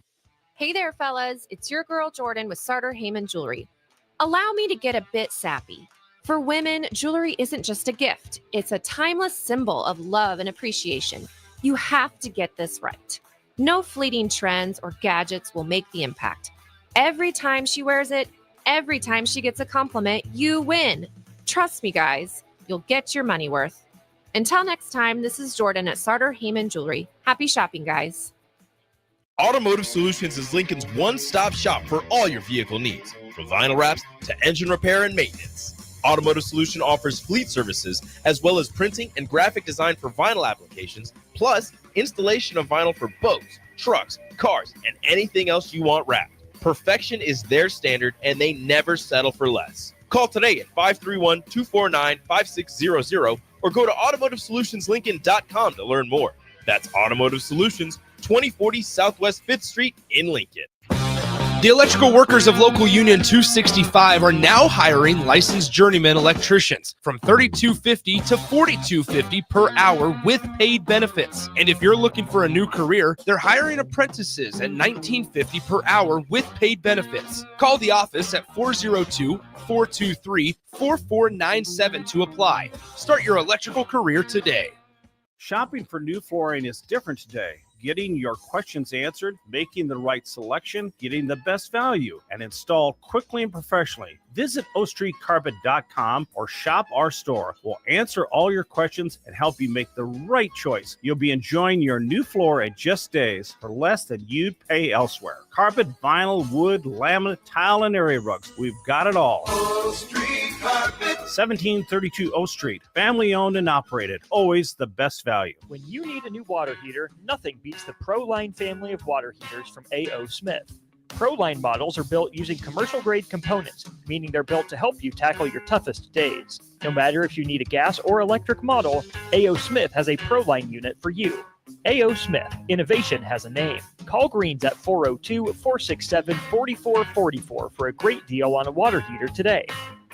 Hey there, fellas. It's your girl, Jordan, with Sartor Heyman Jewelry. Allow me to get a bit sappy. For women, jewelry isn't just a gift. It's a timeless symbol of love and appreciation. You have to get this right. No fleeting trends or gadgets will make the impact. Every time she wears it, every time she gets a compliment, you win. Trust me, guys. You'll get your money worth. Until next time, this is Jordan at Sartor Heyman Jewelry. Happy shopping, guys. Automotive Solutions is Lincoln's one-stop shop for all your vehicle needs, from vinyl wraps to engine repair and maintenance. Automotive Solution offers fleet services as well as printing and graphic design for vinyl applications, plus installation of vinyl for boats, trucks, cars, and anything else you want wrapped. Perfection is their standard, and they never settle for less. Call today at 531-249-5600 or go to automotivesolutionslincoln.com to learn more. That's Automotive Solutions, 2040 Southwest 5th Street in Lincoln. The electrical workers of Local Union 265 are now hiring licensed journeyman electricians from $32.50 to $42.50 per hour with paid benefits. And if you're looking for a new career, they're hiring apprentices at $19.50 per hour with paid benefits. Call the office at 402-423-4497 to apply. Start your electrical career today. Shopping for new flooring is different today. Getting your questions answered, making the right selection, getting the best value, and installed quickly and professionally. Visit ostreetcarpet.com or shop our store. We'll answer all your questions and help you make the right choice. You'll be enjoying your new floor in just days for less than you'd pay elsewhere. Carpet, vinyl, wood, laminate, tile, and area rugs. We've got it all. O Street Carpet. 1732 O Street. Family owned and operated. Always the best value. When you need a new water heater, nothing beats the ProLine family of water heaters from A.O. Smith. ProLine models are built using commercial-grade components, meaning they're built to help you tackle your toughest days. No matter if you need a gas or electric model, A.O. Smith has a ProLine unit for you. A.O. Smith, innovation has a name. Call Greens at 402-467-4444 for a great deal on a water heater today.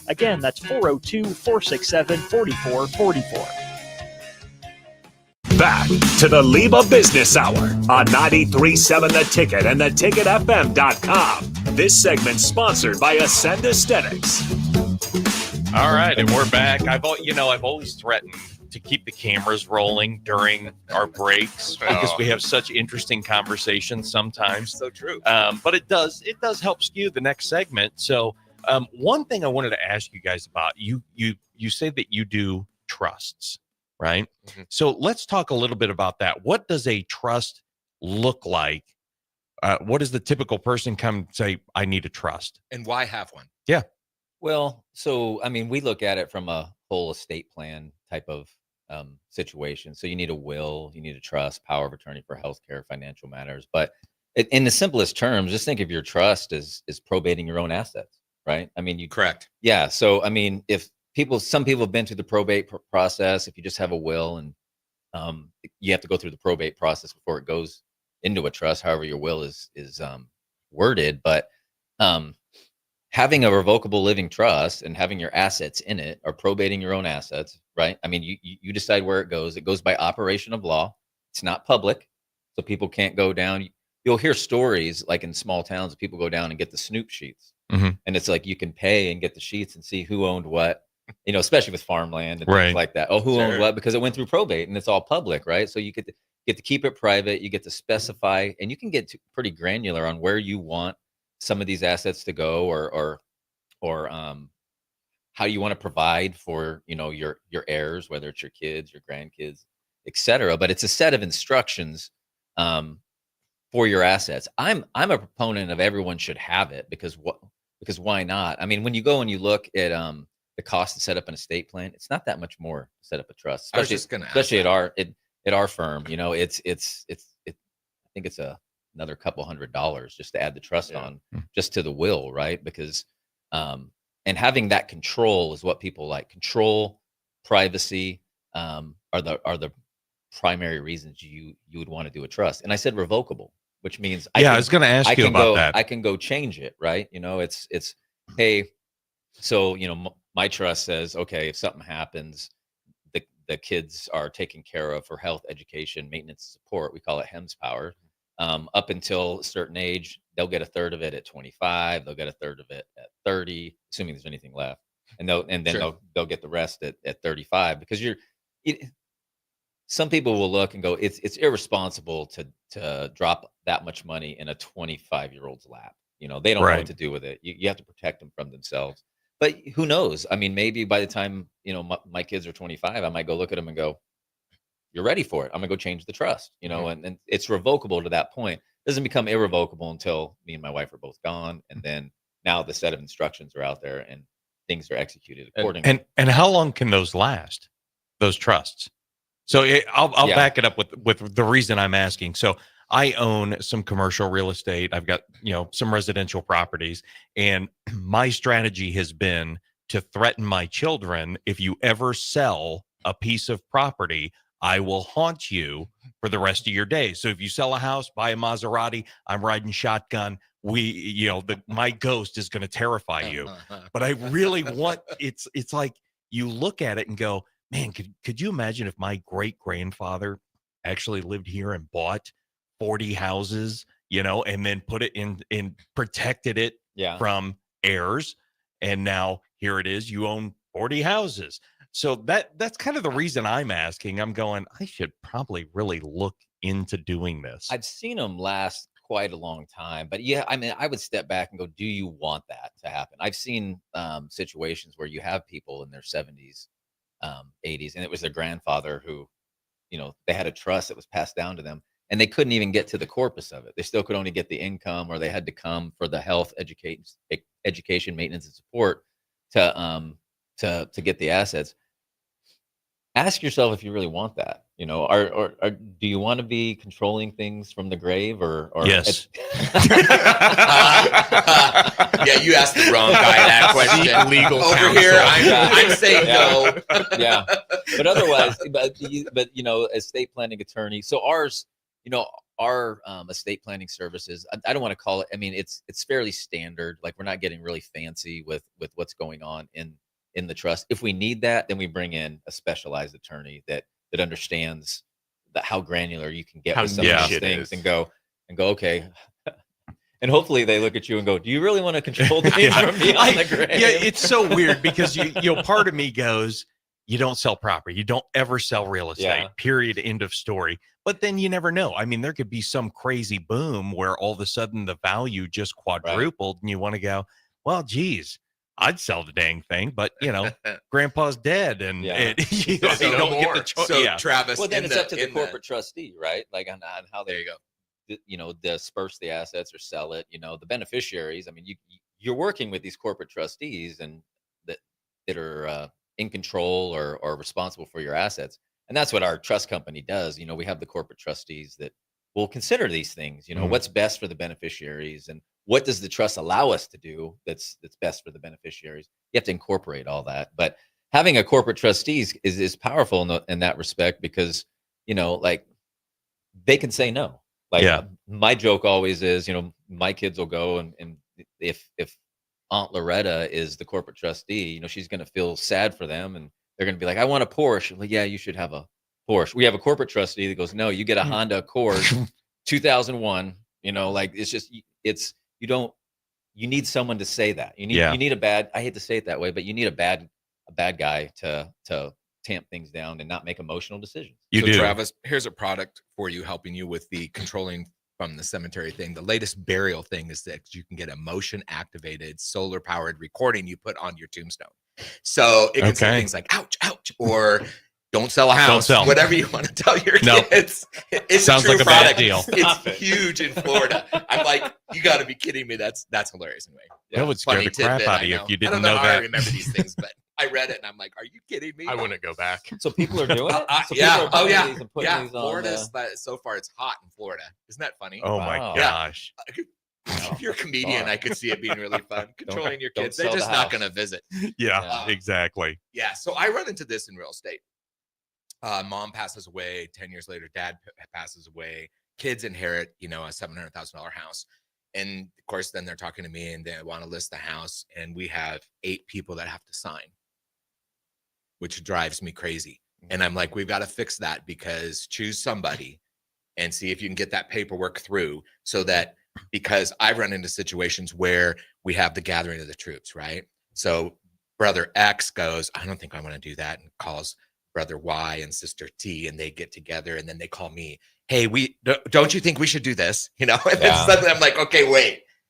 Again, that's 402-467-4444. back to the LIBA Business Hour on 93.7 The Ticket and theticketfm.com. This segment sponsored by Ascend Aesthetics. All right, and we're back. I've always threatened to keep the cameras rolling during our breaks because we have such interesting conversations sometimes. So true. But it does help skew the next segment. So one thing I wanted to ask you guys about, you say that you do trusts, right? Mm-hmm. So let's talk a little bit about that. What does a trust look like? What does the typical person come and say, I need a trust? And why have one? Yeah. Well, so, I mean, we look at it from a whole estate plan type of situation. So you need a will, you need a trust, power of attorney for healthcare, financial matters. But in the simplest terms, just think of your trust as probating your own assets, right? I mean, correct. Yeah. So, I mean, some people have been through the probate process. If you just have a will and you have to go through the probate process before it goes into a trust, however your will is worded. But having a revocable living trust and having your assets in it or probating your own assets, right? I mean, you decide where it goes. It goes by operation of law. It's not public, so people can't go down. You'll hear stories like in small towns, people go down and get the Snoop sheets. Mm-hmm. And it's like you can pay and get the sheets and see who owned what, especially with farmland and right. things like that. Oh, who owned what? Because it went through probate and it's all public, right? So you get to keep it private. You get to specify, and you can get pretty granular on where you want some of these assets to go, or how you want to provide for your heirs, whether it's your kids, your grandkids, etc. But it's a set of instructions for your assets. I'm a proponent of everyone should have it because why not? I mean, when you go and you look at the cost to set up an estate plan, it's not that much more to set up a trust, especially at our firm. It's I think it's another couple $100 just to add the trust on just to the will, right? Because and having that control is what people like. Control, privacy are the primary reasons you would want to do a trust. And I said revocable, which means I was going to ask you about that. I can go change it, right? It's hey, so my trust says, okay, if something happens, the kids are taken care of for health, education, maintenance, support. We call it HEMS power. Up until a certain age, they'll get a third of it at 25. They'll get a third of it at 30, assuming there's anything left, and then they'll get the rest at 35. Because some people will look and go, it's irresponsible to drop that much money in a 25-year-old's lap. They don't know what to do with it. You have to protect them from themselves. But who knows? I mean, maybe by the time my kids are 25, I might go look at them and go, you're ready for it. I'm gonna go change the trust, and it's revocable to that point. It doesn't become irrevocable until me and my wife are both gone. And then now the set of instructions are out there and things are executed accordingly. And how long can those last, those trusts? So I'll back it up with the reason I'm asking. So I own some commercial real estate. I've got, some residential properties, and my strategy has been to threaten my children. If you ever sell a piece of property, I will haunt you for the rest of your days. So if you sell a house, buy a Maserati, I'm riding shotgun. My ghost is going to terrify you. But I really want, it's like you look at it and go, man, could you imagine if my great grandfather actually lived here and bought 40 houses, and then put it in protected it from heirs. And now here it is, you own 40 houses. So that's kind of the reason I'm asking. I'm going, I should probably really look into doing this. I've seen them last quite a long time, but I mean, I would step back and go, do you want that to happen? I've seen situations where you have people in their 70s, 80s, and it was their grandfather who, they had a trust that was passed down to them, and they couldn't even get to the corpus of it. They still could only get the income, or they had to come for the health, education, maintenance, and support to get the assets. Ask yourself if you really want that, or do you want to be controlling things from the grave, or yes? Yeah, you asked the wrong guy that question. Legal over counsel. Here, I'm saying no. Yeah, but otherwise, but estate planning attorney. So ours, our estate planning services. I don't want to call it. I mean, it's fairly standard. Like, we're not getting really fancy with what's going on in the trust. If we need that, then we bring in a specialized attorney that understands how granular you can get How with some of niche these it things, is. and go, okay. And hopefully they look at you and go, do you really want to control things from beyond the grave? Yeah, it's so weird because part of me goes, you don't sell property. You don't ever sell real estate, period, end of story. But then you never know. I mean, there could be some crazy boom where all of a sudden the value just quadrupled and you want to go, well, geez, I'd sell the dang thing. But, grandpa's dead and you don't get the choice. So Travis, well, then it's up to the corporate trustee, right? Like on how they disperse the assets or sell it. The beneficiaries. I mean, you're working with these corporate trustees and that are in control or responsible for your assets. And that's what our trust company does. We have the corporate trustees that will consider these things, what's best for the beneficiaries and what does the trust allow us to do that's best for the beneficiaries. You have to incorporate all that. But having a corporate trustees is powerful in that respect because, like they can say no. Like my joke always is, my kids will go and if Aunt Loretta is the corporate trustee, she's going to feel sad for them and they're going to be like, I want a Porsche. Like, yeah, you should have a Porsche. We have a corporate trustee that goes, no, you get a Honda Accord 2001. Like it's just, you need someone to say that. You need I hate to say it that way, but you need a bad guy to tamp things down and not make emotional decisions. So Travis, here's a product for you helping you with the controlling from the cemetery thing. The latest burial thing is that you can get a motion activated solar powered recording you put on your tombstone. So it can say things like ouch, ouch, or don't sell a house, whatever you want to tell your kids. It's sounds a true like a product. bad deal. It's huge in Florida. I'm like, you got to be kidding me. That's hilarious anyway. That would scare the crap out of you if you didn't know I that. I remember these things, but I read it and I'm like, are you kidding me? I wouldn't go back. So people are doing it? Florida, so far it's hot in Florida. Isn't that funny? Oh my gosh. If you're a comedian, I could see it being really fun. Controlling your kids. They're just not going to visit. Yeah, exactly. Yeah. So I run into this in real estate. Mom passes away. 10 years later, dad passes away. Kids inherit, a $700,000 house. And of course, then they're talking to me and they want to list the house. And we have 8 people that have to sign, which drives me crazy. And I'm like, we've got to fix that because choose somebody and see if you can get that paperwork through so that, because I've run into situations where we have the gathering of the troops, right? So brother X goes, I don't think I want to do that, and calls brother Y and sister T, and they get together and then they call me, hey, don't you think we should do this? And then suddenly I'm like, okay,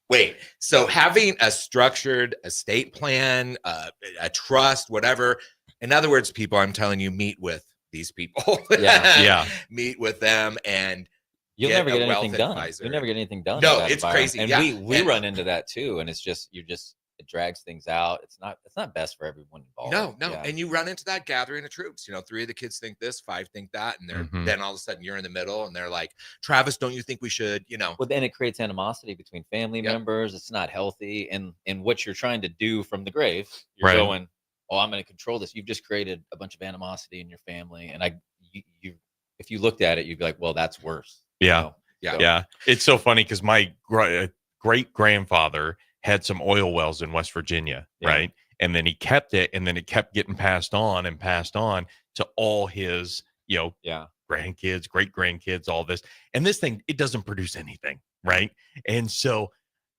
wait. So having a structured estate plan, a trust, whatever. In other words, people, I'm telling you, meet with these people. Meet with them and you'll never get anything done. You'll never get anything done. No, it's crazy. And we run into that too. And it's just, it drags things out. It's not best for everyone involved. No. And you run into that gathering of troops. 3 of the kids think this, 5 think that. And then all of a sudden you're in the middle and they're like, Travis, don't you think we should, Well, then it creates animosity between family members. It's not healthy. And what you're trying to do from the grave, you're going, oh, I'm going to control this. You've just created a bunch of animosity in your family. And if you looked at it, you'd be like, well, that's worse. Yeah. It's so funny because my great grandfather had some oil wells in West Virginia, right? And then he kept it, and then it kept getting passed on to all his, grandkids, great grandkids, all this. And this thing, it doesn't produce anything, right? And so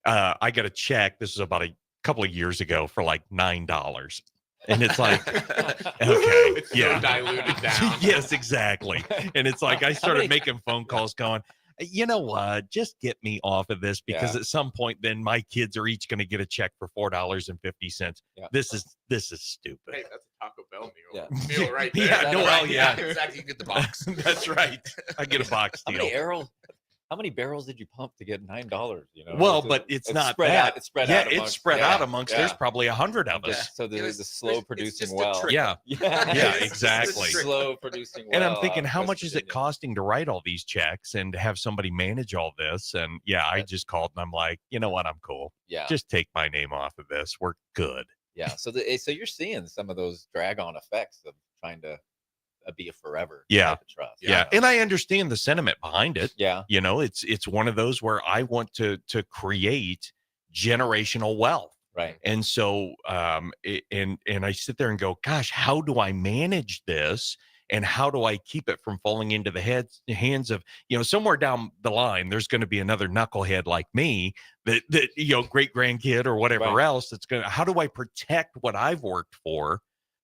I got a check. This was about a couple of years ago for like $9. And it's like, okay, it's so diluted down. Yes, exactly. And it's like I started making phone calls going, you know what, just get me off of this because at some point then my kids are each going to get a check for $4.50. This is stupid. Hey, that's a Taco Bell meal. Yeah. Meal right there. Exactly. You get the box. That's right. I get a box deal. How many barrels did you pump to get $9? Well, but it's not spread that. out. It's spread out. It's spread out amongst. There's probably 100 of us. So there's a slow producing well. Yeah, exactly. Slow producing well. And I'm thinking, how much is it costing to write all these checks and to have somebody manage all this? And I just called and I'm like, you know what? I'm cool. Yeah. Just take my name off of this. We're good. Yeah. So you're seeing some of those drag on effects of trying to be a forever type of trust. Yeah. And I understand the sentiment behind it. Yeah. It's one of those where I want to create generational wealth. Right. And so and I sit there and go, gosh, how do I manage this and how do I keep it from falling into the hands of, somewhere down the line, there's going to be another knucklehead like me that great grandkid or whatever else that's going to, how do I protect what I've worked for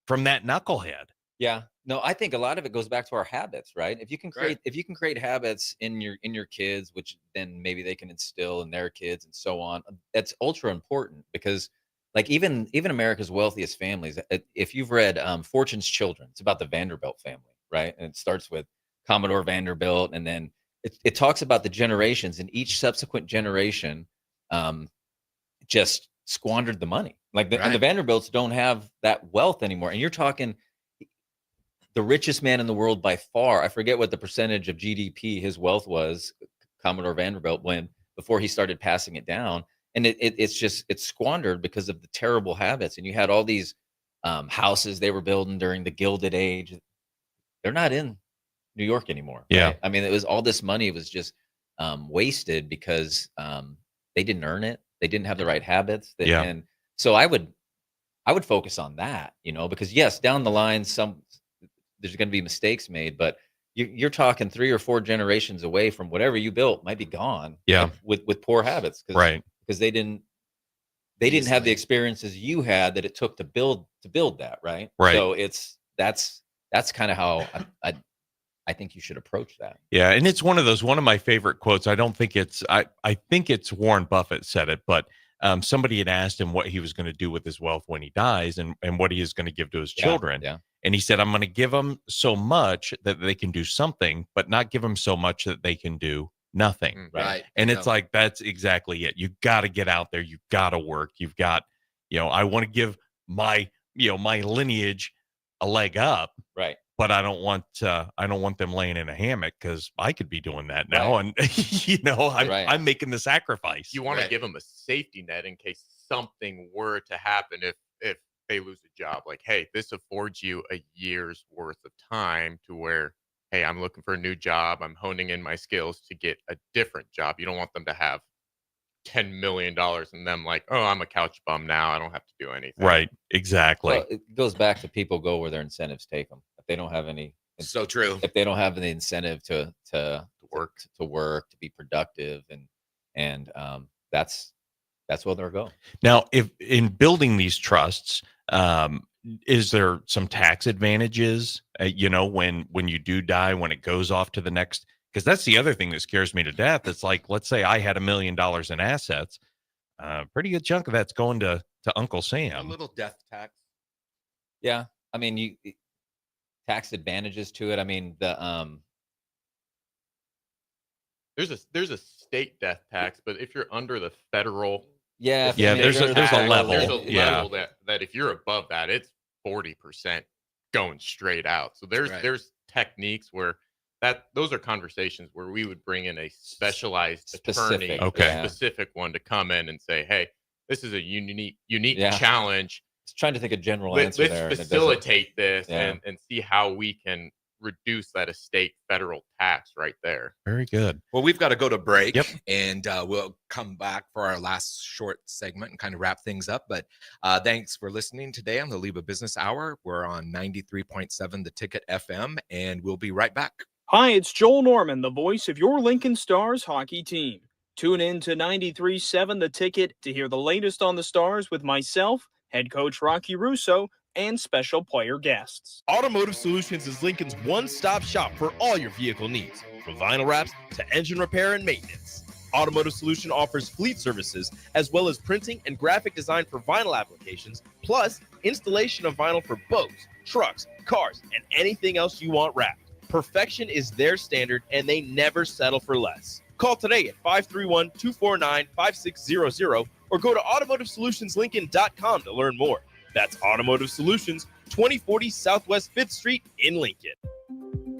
from that knucklehead? Yeah. No, I think a lot of it goes back to our habits, right? If you can create habits in your kids, which then maybe they can instill in their kids and so on, that's ultra important, because like even America's wealthiest families, if you've read Fortune's Children, it's about the Vanderbilt family, right? And it starts with Commodore Vanderbilt, and then it talks about the generations, and each subsequent generation just squandered the money. Like and the Vanderbilts don't have that wealth anymore. And you're talking the richest man in the world by far. I forget what the percentage of GDP his wealth was, Commodore Vanderbilt, before he started passing it down. And it's squandered because of the terrible habits. And you had all these houses they were building during the Gilded Age. They're not in New York anymore. Yeah. Right? I mean, it was all this money was just wasted because they didn't earn it. They didn't have the right habits. And so I would focus on that, because yes, down the line, there's going to be mistakes made, but you're talking 3 or 4 generations away from whatever you built might be gone. Yeah. With poor habits. Because they didn't have the experiences you had that it took to build that. Right. So that's kind of how I think you should approach that. Yeah. And it's one of my favorite quotes. I don't think I think it's Warren Buffett said it, but somebody had asked him what he was going to do with his wealth when he dies and what he is going to give to his children. Yeah. And he said, I'm going to give them so much that they can do something, but not give them so much that they can do nothing. Right. And it's like, that's exactly it. You got to get out there. You've got to work. You've got, I want to give my lineage a leg up. Right. But I don't want them laying in a hammock, because I could be doing that now. Right. And, I'm making the sacrifice. You want to give them a safety net in case something were to happen if they lose a job. Like, hey, this affords you a year's worth of time to where, hey, I'm looking for a new job. I'm honing in my skills to get a different job. You don't want them to have $10 million and them like, oh, I'm a couch bum now. I don't have to do anything. Right. Exactly. Well, it goes back to people go where their incentives take them. If they don't have any, so true. If they don't have the incentive to work, to be productive, and that's where they'll go. Now, if in building these trusts, is there some tax advantages, when you do die, when it goes off to the next? Because that's the other thing that scares me to death. It's like, let's say I had $1 million in assets. Pretty good chunk of that's going to Uncle Sam. A little death tax. Yeah. I mean, tax advantages to it. I mean, there's a state death tax, but if you're under the federal, there's a level. There's a level that if you're above that, it's 40% going straight out. So there's techniques where those are conversations where we would bring in a specialized attorney, a specific one, to come in and say, hey, this is a unique challenge. It's trying to think of general answer there. Let's facilitate this and see how we can reduce that estate federal tax right there. Very good. Well, we've got to go to break, and we'll come back for our last short segment and kind of wrap things up. But thanks for listening today on the LIBA Business Hour. We're on 93.7 The Ticket FM, and we'll be right back. Hi, it's Joel Norman, the voice of your Lincoln Stars hockey team. Tune in to 93.7 The Ticket to hear the latest on the Stars with myself, head coach Rocky Russo, and special player guests. Automotive Solutions is Lincoln's one-stop shop for all your vehicle needs, from vinyl wraps to engine repair and maintenance. Automotive Solution offers fleet services as well as printing and graphic design for vinyl applications, plus installation of vinyl for boats, trucks, cars, and anything else you want wrapped. Perfection is their standard, and they never settle for less. Call today at 531-249-5600 or go to automotivesolutionslincoln.com to learn more. That's Automotive Solutions, 2040 Southwest 5th Street in Lincoln.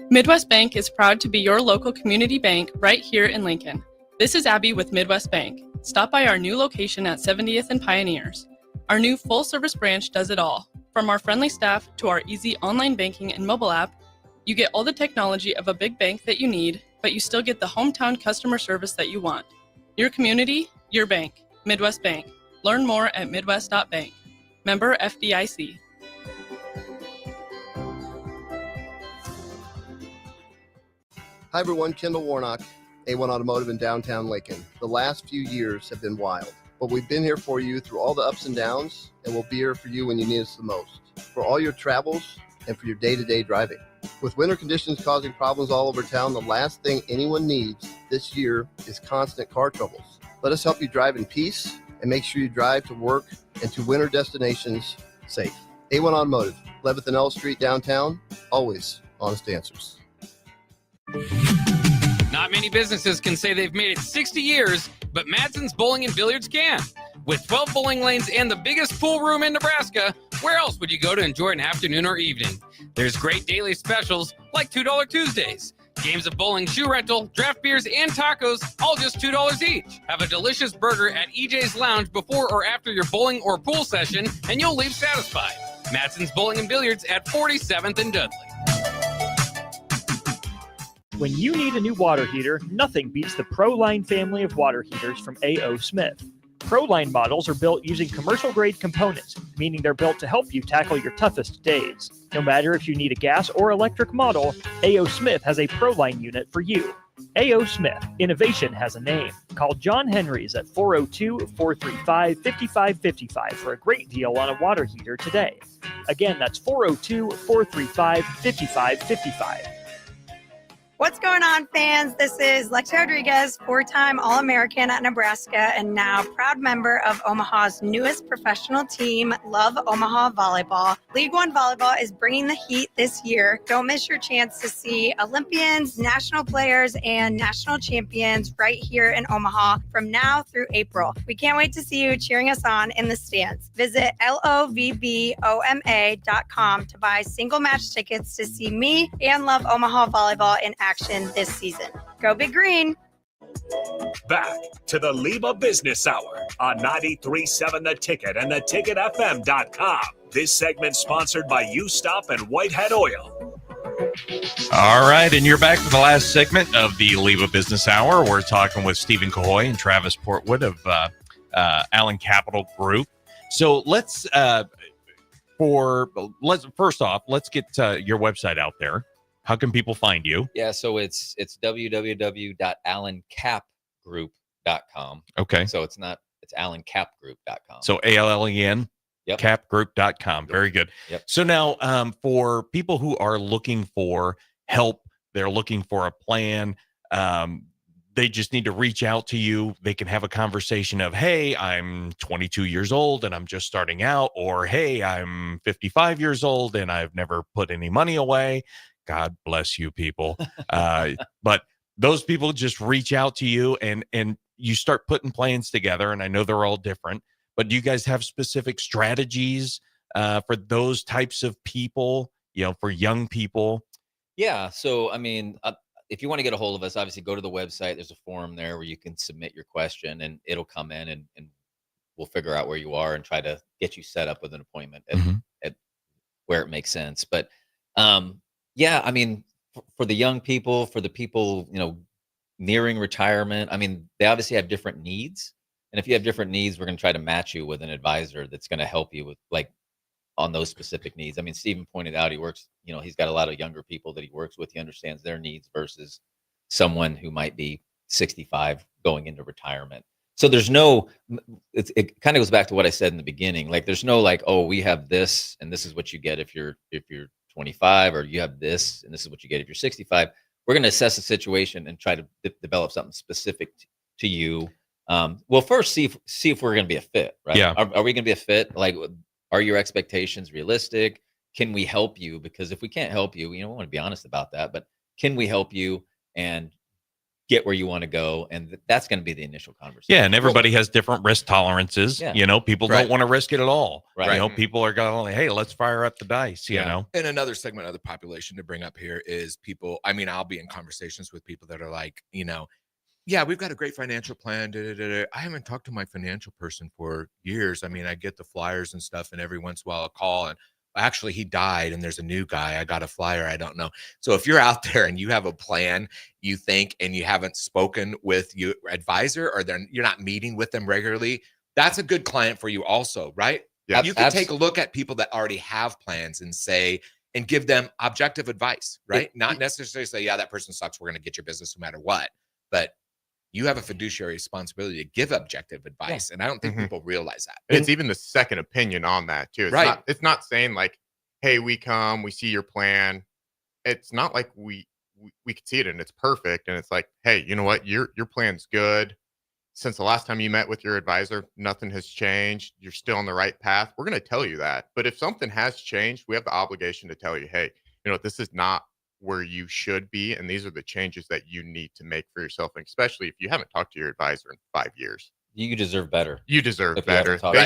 Midwest Bank is proud to be your local community bank right here in Lincoln. This is Abby with Midwest Bank. Stop by our new location at 70th and Pioneers. Our new full-service branch does it all. From our friendly staff to our easy online banking and mobile app, you get all the technology of a big bank that you need, but you still get the hometown customer service that you want. Your community, your bank. Midwest Bank. Learn more at midwest.bank. Member FDIC. Hi everyone, Kendall Warnock, A1 Automotive in downtown Lincoln. The last few years have been wild, but we've been here for you through all the ups and downs, and we'll be here for you when you need us the most, for all your travels and for your day-to-day driving. With winter conditions causing problems all over town, the last thing anyone needs this year is constant car troubles. Let us help you drive in peace and make sure you drive to work and to winter destinations safe. A1 Automotive, 11th and L Street downtown, always honest answers. Not many businesses can say they've made it 60 years, but Madsen's Bowling and Billiards can. With 12 bowling lanes and the biggest pool room in Nebraska, where else would you go to enjoy an afternoon or evening? There's great daily specials like $2 Tuesdays. Games of bowling, shoe rental, draft beers, and tacos, all just $2 each. Have a delicious burger at EJ's Lounge before or after your bowling or pool session, and you'll leave satisfied. Madsen's Bowling and Billiards at 47th and Dudley. When you need a new water heater, nothing beats the ProLine family of water heaters from A.O. Smith. ProLine models are built using commercial-grade components, meaning they're built to help you tackle your toughest days. No matter if you need a gas or electric model, A.O. Smith has a ProLine unit for you. A.O. Smith, innovation has a name. Call John Henry's at 402-435-5555 for a great deal on a water heater today. Again, that's 402-435-5555. What's going on, fans? This is Lexi Rodriguez, four-time All-American at Nebraska and now proud member of Omaha's newest professional team, Love Omaha Volleyball. League One Volleyball is bringing the heat this year. Don't miss your chance to see Olympians, national players, and national champions right here in Omaha from now through April. We can't wait to see you cheering us on in the stands. Visit lovboma.com to buy single match tickets to see me and Love Omaha Volleyball in action this season. Go Big Green! Back to the LIBA Business Hour on 93.7 The Ticket and theticketfm.com. This segment sponsored by U-Stop and Whitehead Oil. All right, and you're back for the last segment of the LIBA Business Hour. We're talking with Stephen Cahoy and Travis Portwood of Allen Capital Group. So let's first off, let's get your website out there. How can people find you? Yeah, so it's www.allencapgroup.com. Okay. So it's allencapgroup.com. So ALLEN, Yep. capgroup.com. Very good. Yep. So now for people who are looking for help, they're looking for a plan, they just need to reach out to you. They can have a conversation of, hey, I'm 22 years old and I'm just starting out, or hey, I'm 55 years old and I've never put any money away. God bless you people. But those people just reach out to you and you start putting plans together. And I know they're all different, but do you guys have specific strategies for those types of people, for young people? Yeah. So, I mean, if you want to get a hold of us, obviously go to the website. There's a form there where you can submit your question and it'll come in and we'll figure out where you are and try to get you set up with an appointment at where it makes sense. But, yeah, I mean, for the young people, for the people, nearing retirement, I mean, they obviously have different needs. And if you have different needs, we're going to try to match you with an advisor that's going to help you with on those specific needs. I mean, Stephen pointed out he works, he's got a lot of younger people that he works with. He understands their needs versus someone who might be 65 going into retirement. So there's no, it kind of goes back to what I said in the beginning. There's no oh, we have this and this is what you get if you're 25, or you have this and this is what you get if you're 65. We're going to assess the situation and try to develop something specific to you. Well, first see if we're going to be a fit, right? Yeah. Are we going to be a fit? Are your expectations realistic? Can we help you? Because if we can't help you, we want to be honest about that, but can we help you and get where you want to go? And that's going to be the initial conversation. Yeah. And everybody has different risk tolerances. Yeah. People don't want to risk it at all. Right. People are going, hey, let's fire up the dice, And another segment of the population to bring up here is people. I mean, I'll be in conversations with people that are like, yeah, we've got a great financial plan. I haven't talked to my financial person for years. I mean, I get the flyers and stuff, and every once in a while I'll call and actually he died and there's a new guy. I got a flyer. I don't know. So if you're out there and you have a plan, you think, and you haven't spoken with your advisor, or you're not meeting with them regularly, that's a good client for you also, right? Yeah, you can take a look at people that already have plans and say, and give them objective advice, right? Not necessarily say, yeah, that person sucks. We're going to get your business no matter what. But you have a fiduciary responsibility to give objective advice. And I don't think people realize that. It's even the second opinion on that too. It's not saying like, hey, we come, we see your plan. It's not like we can see it and it's perfect. And it's like, hey, you know what? Your plan's good. Since the last time you met with your advisor, nothing has changed. You're still on the right path. We're going to tell you that. But if something has changed, we have the obligation to tell you, hey, you know, this is not where you should be. And these are the changes that you need to make for yourself. And especially if you haven't talked to your advisor in 5 years. You deserve better. You deserve better. They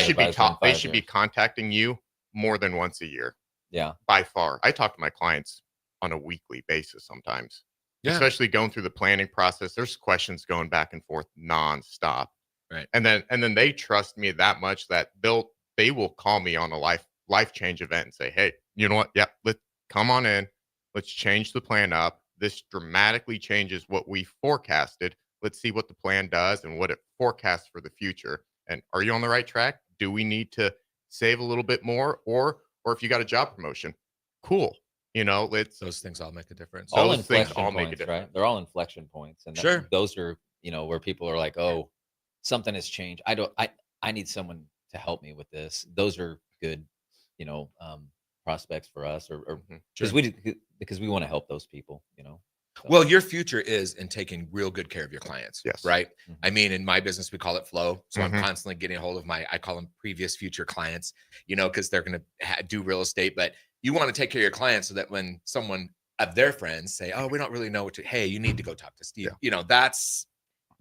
should be contacting you more than once a year. Yeah. By far. I talk to my clients on a weekly basis sometimes. Yeah. Especially going through the planning process. There's questions going back and forth nonstop. Right. And then they trust me that much that they will call me on a life change event and say, hey, you know what? Yep, let's come on in. Let's change the plan up. This dramatically changes what we forecasted. Let's see what the plan does and what it forecasts for the future. And are you on the right track? Do we need to save a little bit more? Or if you got a job promotion, cool. You know, those things all make a difference. Those things all make a difference, right? They're all inflection points. And those are, you know, where people are like, oh, something has changed. I need someone to help me with this. Those are good, you know, prospects for us or because we want to help those people, you know. So. Well, your future is in taking real good care of your clients. Yes. Right. I mean, in my business, we call it flow. So I'm constantly getting a hold of I call them previous future clients, you know, because they're going to do real estate, but you want to take care of your clients so that when someone of their friends say, oh, we don't really know hey, you need to go talk to Steve. Yeah. You know, that's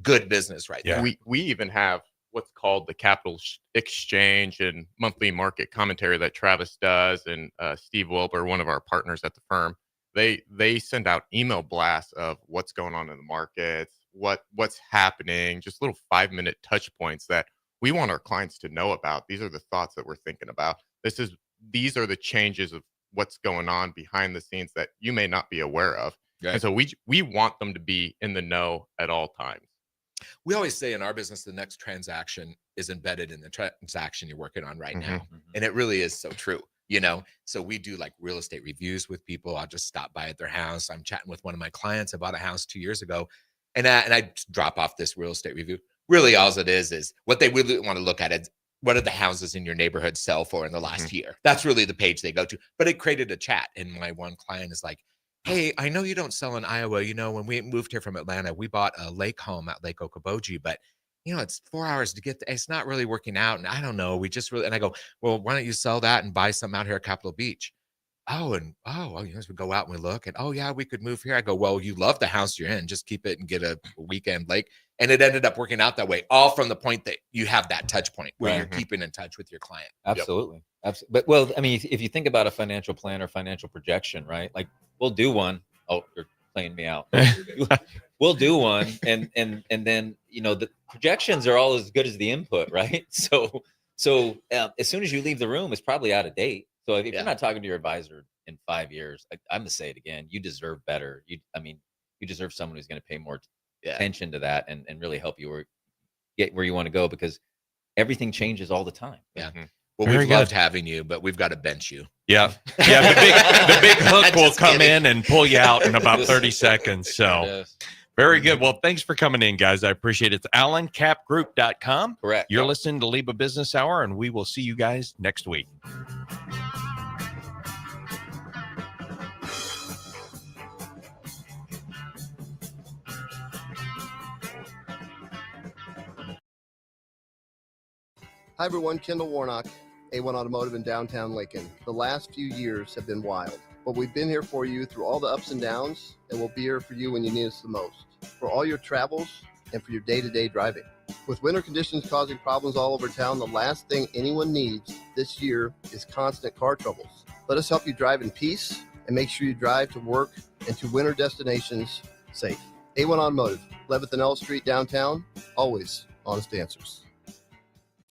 good business right there. We even have what's called the capital exchange and monthly market commentary that Travis does. And Steve Wilbur, one of our partners at the firm, they send out email blasts of what's going on in the markets, what's happening, just little 5-minute touch points that we want our clients to know about. These are the thoughts that we're thinking about. These are the changes of what's going on behind the scenes that you may not be aware of. Right. And so we want them to be in the know at all times. We always say in our business, the next transaction is embedded in the transaction you're working on right now. And it really is so true, you know? So we do like real estate reviews with people. I'll just stop by at their house. I'm chatting with one of my clients. I bought a house 2 years ago and I drop off this real estate review. Really all it is what they really want to look at is what did the houses in your neighborhood sell for in the last year? That's really the page they go to. But it created a chat. And my one client is like, hey, I know you don't sell in Iowa. You know, when we moved here from Atlanta, we bought a lake home at Lake Okoboji, but you know, it's 4 hours to get there. It's not really working out. And I don't know. And I go, well, why don't you sell that and buy something out here at Capitol Beach? Well, yes, we go out and we look and, oh yeah, we could move here. I go, well, you love the house you're in, just keep it and get a weekend lake. And it ended up working out that way, all from the point that you have that touch point where you're keeping in touch with your client. Absolutely. Absolutely. But well, I mean, if you think about a financial plan or financial projection, right? Like we'll do one. Oh, you're playing me out. We'll do one. And then, you know, the projections are all as good as the input, right? So as soon as you leave the room, it's probably out of date. So if you're not talking to your advisor in 5 years, I'm going to say it again, you deserve better. You deserve someone who's going to pay more attention to that and really help you get where you want to go because everything changes all the time. Yeah. Well, we've loved having you, but we've got to bench you. Yeah. Yeah. The big hook will come in and pull you out in about 30 seconds. So very good. Well, thanks for coming in, guys. I appreciate it. It's AlanCapGroup.com. Correct. You're listening to LIBA Business Hour, and we will see you guys next week. Hi everyone, Kendall Warnock, A1 Automotive in downtown Lincoln. The last few years have been wild, but we've been here for you through all the ups and downs, and we'll be here for you when you need us the most, for all your travels and for your day-to-day driving. With winter conditions causing problems all over town, the last thing anyone needs this year is constant car troubles. Let us help you drive in peace and make sure you drive to work and to winter destinations safe. A1 Automotive, 11th and L Street downtown, always honest answers.